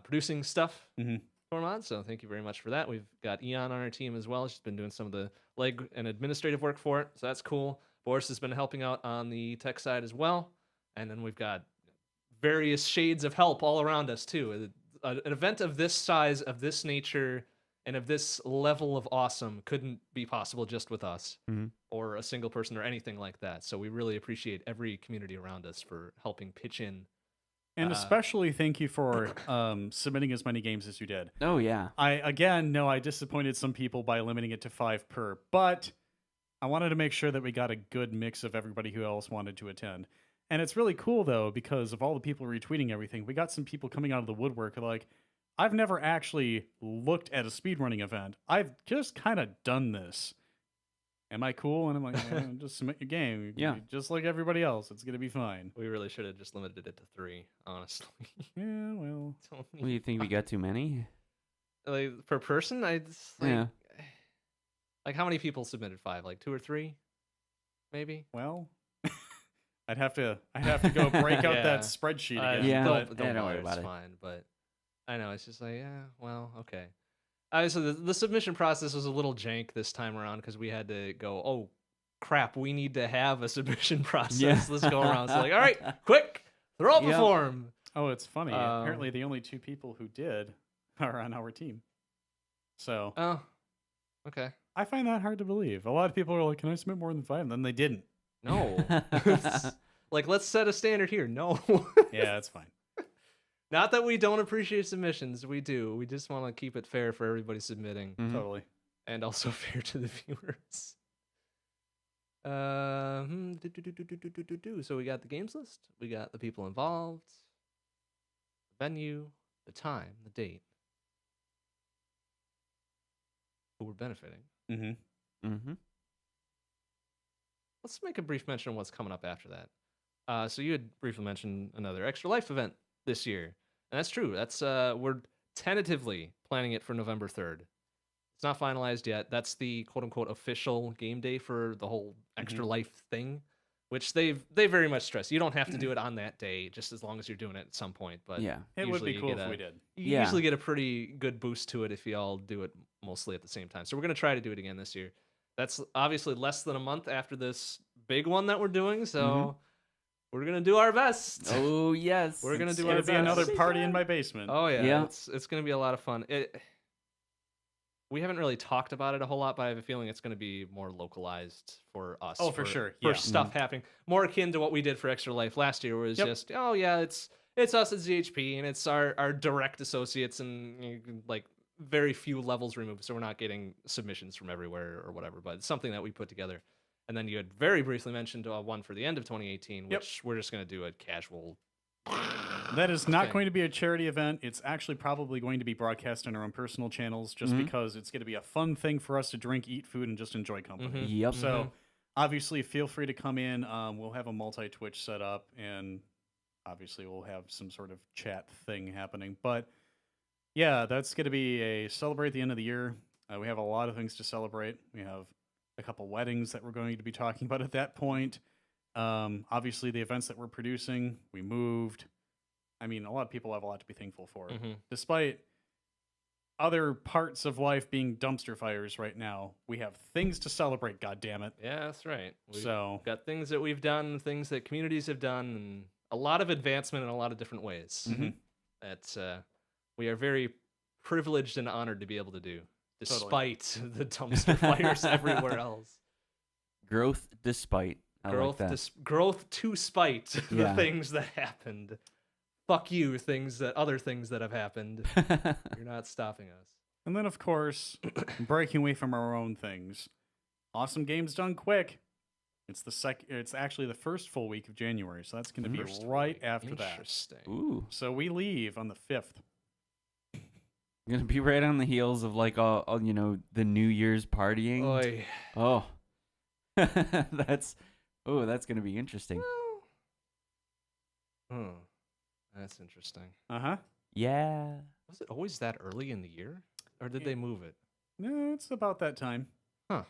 producing stuff. Mhm. Tormod, so thank you very much for that. We've got Eon on our team as well. She's been doing some of the leg and administrative work for it, so that's cool. Boris has been helping out on the tech side as well. And then we've got various shades of help all around us, too. An event of this size, of this nature, and of this level of awesome couldn't be possible just with us or a single person or anything like that. So we really appreciate every community around us for helping pitch in. And especially thank you for submitting as many games as you did. Oh yeah. I disappointed some people by limiting it to 5 per, but I wanted to make sure that we got a good mix of everybody who else wanted to attend. And it's really cool, though, because of all the people retweeting everything, we got some people coming out of the woodwork like, I've never actually looked at a speedrunning event. I've just kind of done this. Am I cool? And I'm like, just submit your game. Yeah. Just like everybody else. It's going to be fine. We really should have just limited it to 3, honestly. Yeah, well. What do you think we got too many? Like, per person? Like, how many people submitted 5? Like 2 or 3? Maybe? Well, I'd have to go break out Yeah. that spreadsheet again. Yeah. Don't don't worry bother, about it's it. fine. But I know, it's just like, yeah, well, okay. So the submission process was a little jank this time around because we had to go, oh, crap, we need to have a submission process. Yeah. Let's go around. So like, all right, quick, throw up a Yep. form. Oh, it's funny. Apparently, the only 2 people who did are on our team. So Oh, okay. I find that hard to believe. A lot of people are like, "Can I submit more than 5?" And then they didn't. No. Like, let's set a standard here. No. Yeah, it's fine. Not that we don't appreciate submissions. We do. We just want to keep it fair for everybody submitting. Mhm. Totally. And also fair to the viewers. So we got the games list, we got the people involved, the venue, the time, the date, who we're benefiting. Mm-hmm. Mm-hmm. Let's make a brief mention of what's coming up after that. So you had briefly mentioned another Extra Life event this year, and that's true. That's we're tentatively planning it for November 3rd. It's not finalized yet. That's the quote-unquote official game day for the whole Extra Life thing, which they very much stress. You don't have to do it on that day, just as long as you're doing it at some point. But Yeah. It would usually be you cool get if a- we did. You Yeah. usually get a pretty good boost to it if you all do it mostly at the same time. So we're going to try to do it again this year. That's obviously less than a month after this big one that we're doing, so we're going to do our best. Oh yes. We're gonna It's do gonna our be best. another party in my basement. Oh yeah, Yeah. It's going to be a lot of fun. We haven't really talked about it a whole lot, but I have a feeling it's going to be more localized for us. Oh, for sure, For yeah. stuff happening, more akin to what we did for Extra Life last year, where it's just, oh yeah, it's us at ZHP, and it's our direct associates, and like very few levels removed, so we're not getting submissions from everywhere or whatever. But it's something that we put together. And then you had very briefly mentioned one for the end of 2018, which we're just going to do a casual. That is not thing. going to be a charity event. It's actually probably going to be broadcast on our own personal channels just because it's going to be a fun thing for us to drink, eat food, and just enjoy company. Yep. So obviously feel free to come in. We'll have a multi-Twitch set up, and obviously we'll have some sort of chat thing happening. But yeah, that's going to be a celebrate the end of the year. We have a lot of things to celebrate. We have a couple weddings that we're going to be talking about at that point. Obviously, the events that we're producing, we moved. I mean, a lot of people have a lot to be thankful for. Despite other parts of life being dumpster fires right now, we have things to celebrate, goddammit. Yeah, that's right. We've So, got things that we've done, things that communities have done, and a lot of advancement in a lot of different ways. That we are very privileged and honored to be able to do, despite the dumpster fires everywhere else. Growth despite. I Growth, like that. growth to spite the Yeah. things that happened. Fuck you, other things that have happened. You're not stopping us. and then of course, breaking away from our own things. Awesome Games Done Quick. It's actually the first full week of January, so that's going to be First right week. after that. Interesting. Ooh. So we leave on the 5th. Gonna be right on the heels of like all the New Year's partying. Oy. Oh. That's gonna be interesting. That's interesting. Uh-huh. Yeah. Was it always that early in the year? Or did they move it? No, it's about that time.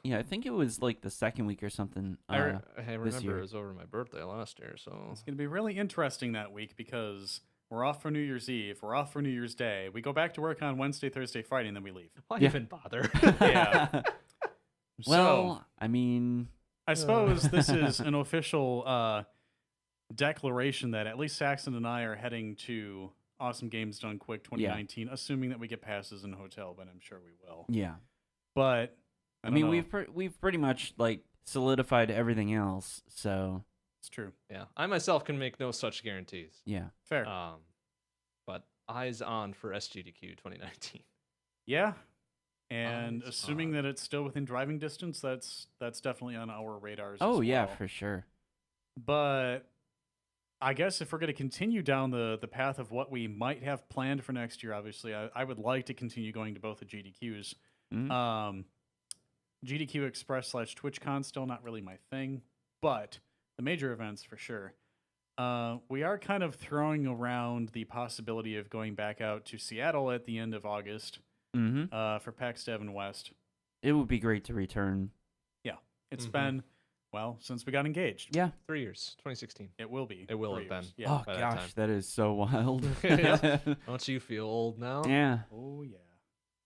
Yeah, I think it was like the second week or something. I this remember year. it was over my birthday last year, so It's going to be really interesting that week because We're off for New Year's Eve. We're off for New Year's Day. We go back to work on Wednesday, Thursday, Friday, and then we leave. Why Yeah. even bother? Yeah. Well, I mean, I suppose this is an official declaration that at least Saxon and I are heading to Awesome Games Done Quick 2019, assuming that we get passes in a hotel, but I'm sure we will. yeah. But I I mean, know. we've pretty much like solidified everything else. So It's true. Yeah, I myself can make no such guarantees. yeah. Fair. But eyes on for SGDQ 2019. Yeah. And Eyes assuming on. that it's still within driving distance, that's definitely on our radars. Oh as yeah, well. for sure. But I guess if we're going to continue down the path of what we might have planned for next year, obviously, I would like to continue going to both the GDQs. Mhm. GDQ Express / TwitchCon still not really my thing, but the major events for sure. We are kind of throwing around the possibility of going back out to Seattle at the end of August for PAX Dev and West. It would be great to return. It's Mhm. been, well, since we got engaged. Yeah. 3 years, 2016. It will be. It will 3 have been. years. Yeah. Oh by that gosh, time. that is so wild. Yeah. Don't you feel old now? Yeah. Oh, yeah.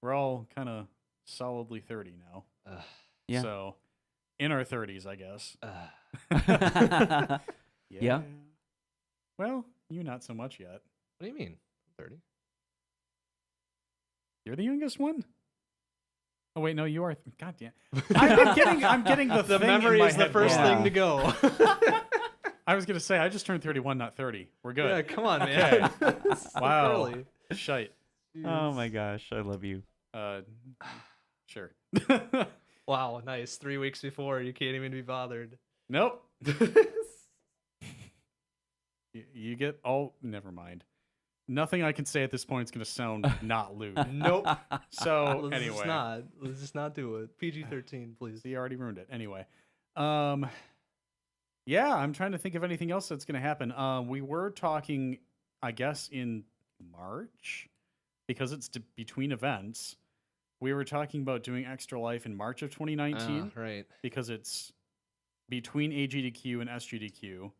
We're all kind of solidly 30 now. Ugh, Yeah. So, in our 30s, I guess. what Yeah. Well, you not so much yet. do you mean? 30? You're the youngest one? Oh, wait, no, you are. God damn. I'm getting the The thing in memory my is the head first wrong. thing to go. I was going to say, I just turned 31, not 30. We're good. Yeah, come on, man. It's so Wow. early. Shite. Oh my gosh, I love you. Sure. Wow, nice. 3 weeks before, you can't even be bothered. Nope. You get all. Never mind. Nothing I can say at this point is going to sound not lewd. Nope. So, Let's anyway. just not do it. PG-13, please. You already ruined it. Anyway. Yeah, I'm trying to think of anything else that's going to happen. We were talking, I guess, in March, because it's between events. We were talking about doing Extra Life in March of 2019 Right. because it's between AGDQ and SGDQ.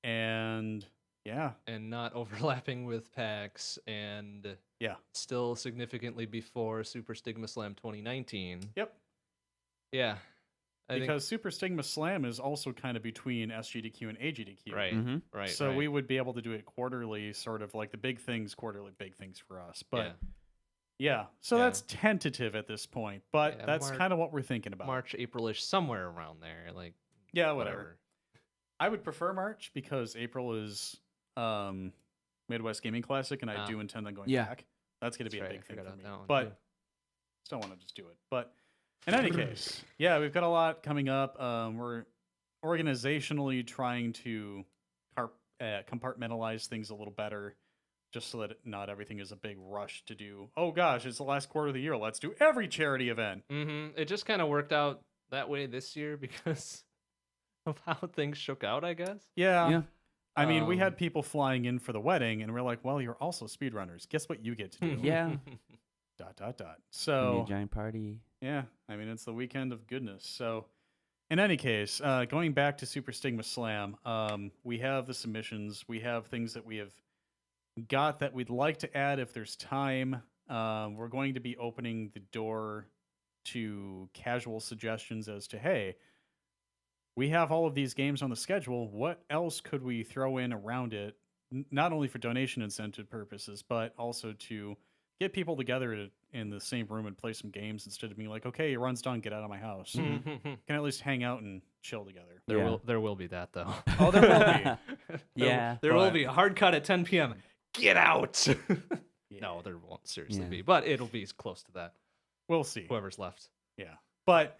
And yeah, And not overlapping with PAX, and yeah. still significantly before Super Stigma Slam 2019. Yep. Yeah. I Because Super Stigma Slam is also kind of between SGDQ and AGDQ. think, right, Mm-hmm. right. So right. we would be able to do it quarterly, sort of like the big things, quarterly big things for us. But yeah, so Yeah. that's tentative at this point. But Yeah, that's kind of what we're thinking about. March, April-ish, somewhere around there. Like, Yeah, whatever. I would prefer March because April is Midwest Gaming Classic, and I do intend on going Yeah. back. That's going to be That's a right, big I thing forgot for me. about that one, But too. still want to just do it. But in any case, yeah, we've got a lot coming up. We're organizationally trying to compartmentalize things a little better, just so that not everything is a big rush to do. Oh gosh, it's the last quarter of the year. Let's do every charity event. Mm-hmm. It just kind of worked out that way this year because of how things shook out, I guess. Yeah. Yeah. I mean, we Um, had people flying in for the wedding, and we're like, well, you're also speedrunners. Guess what you get to do? Yeah. ... So, giant party. yeah, I mean, it's the weekend of goodness. So, in any case, going back to Super Stigma Slam, we have the submissions. We have things that we have got that we'd like to add if there's time. We're going to be opening the door to casual suggestions as to, hey, we have all of these games on the schedule. What else could we throw in around it? Not only for donation incentive purposes, but also to get people together in the same room and play some games instead of being like, okay, your run's done, get out of my house. Can at least hang out and chill together. There will be that though. Oh, there will be. Yeah, there will but- be a hard cut at 10 p.m. Get out. Yeah. No, there won't seriously Yeah. be, but it'll be close to that. We'll see. Whoever's left. Yeah. But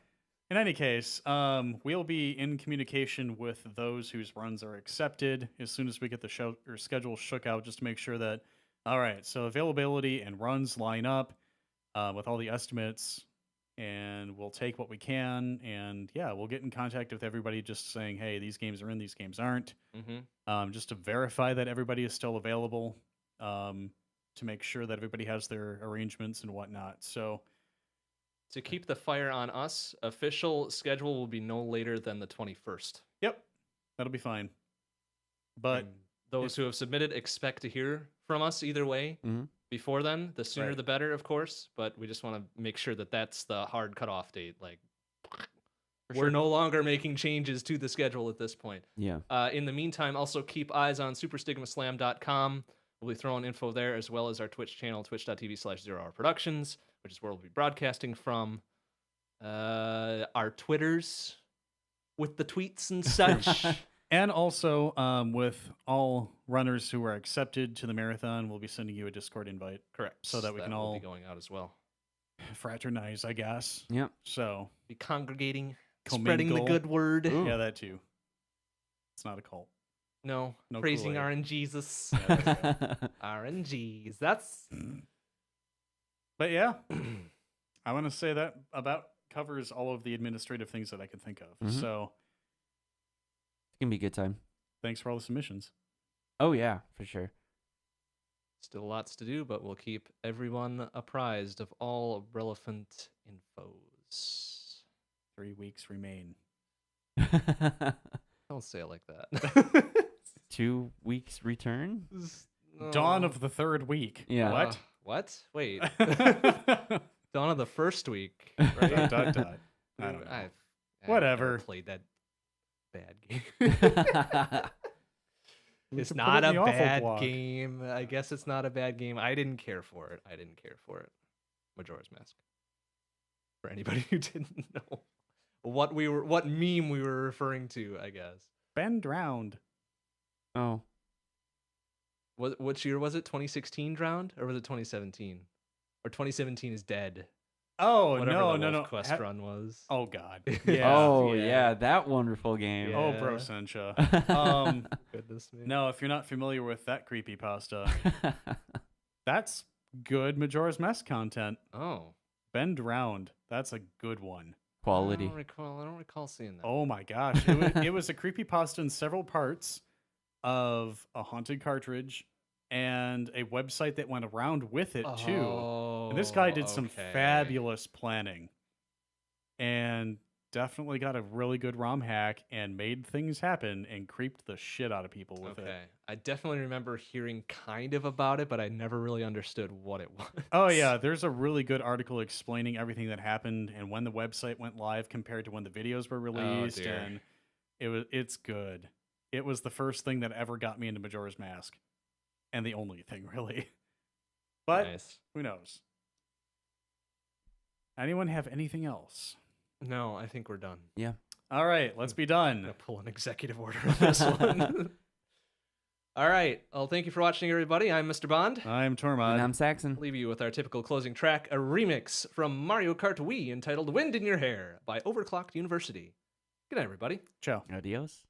in any case, we'll be in communication with those whose runs are accepted as soon as we get the show or schedule shook out, just to make sure that, all right, so availability and runs line up with all the estimates, and we'll take what we can. And yeah, we'll get in contact with everybody just saying, hey, these games are in, these games aren't, just to verify that everybody is still available, to make sure that everybody has their arrangements and whatnot. So, To keep the fire on us, official schedule will be no later than the 21st. yep, that'll be fine. But And those who have submitted expect to hear from us either way. Mhm. Before then, the sooner Right. the better, of course. But we just want to make sure that that's the hard cutoff date. Like, we're no longer making changes to the schedule at this point. Yeah. In the meantime, also keep eyes on superstigmaslam.com. We'll be throwing info there, as well as our Twitch channel, twitch.tv/zerohour productions, which is where we'll be broadcasting from. Our Twitters with the tweets and such. And also, with all runners who are accepted to the marathon, we'll be sending you a Discord invite. Correct. So that we can will all be going out as well. fraternize, I guess. Yep. So, Be congregating, spreading the Commingle. good word. Ooh. yeah, that too. It's not a cult. No, No praising Kool-Aid. RNGesus. Yeah, that's right. RNGs. That's But yeah, I want to say that about covers all of the administrative things that I can think of. Mhm. So, It's gonna be a good time. thanks for all the submissions. Oh yeah, for sure. still lots to do, but we'll keep everyone apprised of all relevant infos. 3 weeks remain. Don't say it like that. 2 weeks return. Dawn of the third week. Yeah. What? What? Wait. Dot, Dawn of the first week. Right? dot, dot. I don't know. I've Whatever. never played that bad game. We It's could put not it a in the awful bad block. game. I guess it's not a bad game. I didn't care for it. Majora's Mask. For anybody who didn't know what meme we were referring to, I guess. Ben drowned. Oh, Which year was it? 2016 drowned, or was it 2017? Or 2017 is dead. Oh, Whatever no, the no, no. Wolf Quest run was. Oh, God. Yeah. oh yeah. yeah, that wonderful game. Yeah. Oh, bro, Sencha. Goodness me. No, if you're not familiar with that creepypasta, that's good Majora's Mask content. Oh. Ben drowned. That's a good one. Quality. I don't recall seeing that. Oh my gosh. It was a creepypasta in several parts of a haunted cartridge and a website that went around with it too. And this guy did some okay. fabulous planning and definitely got a really good ROM hack and made things happen and creeped the shit out of people with it. Okay. I definitely remember hearing kind of about it, but I never really understood what it was. Oh yeah, there's a really good article explaining everything that happened and when the website went live compared to when the videos were released, dear. and it's good. It was the first thing that ever got me into Majora's Mask, and the only thing really. But Nice. who knows? Anyone have anything else? No, I think we're done. Yeah. All right, let's be I'm done. gonna pull an executive order on this one. All right. Well, thank you for watching, everybody. I'm Mr. Bond. I'm Tormod. And I'm Saxxon. Leave you with our typical closing track, a remix from Mario Kart Wii entitled "Wind in Your Hair" by Overclocked University. Good night, everybody. Ciao. Adios.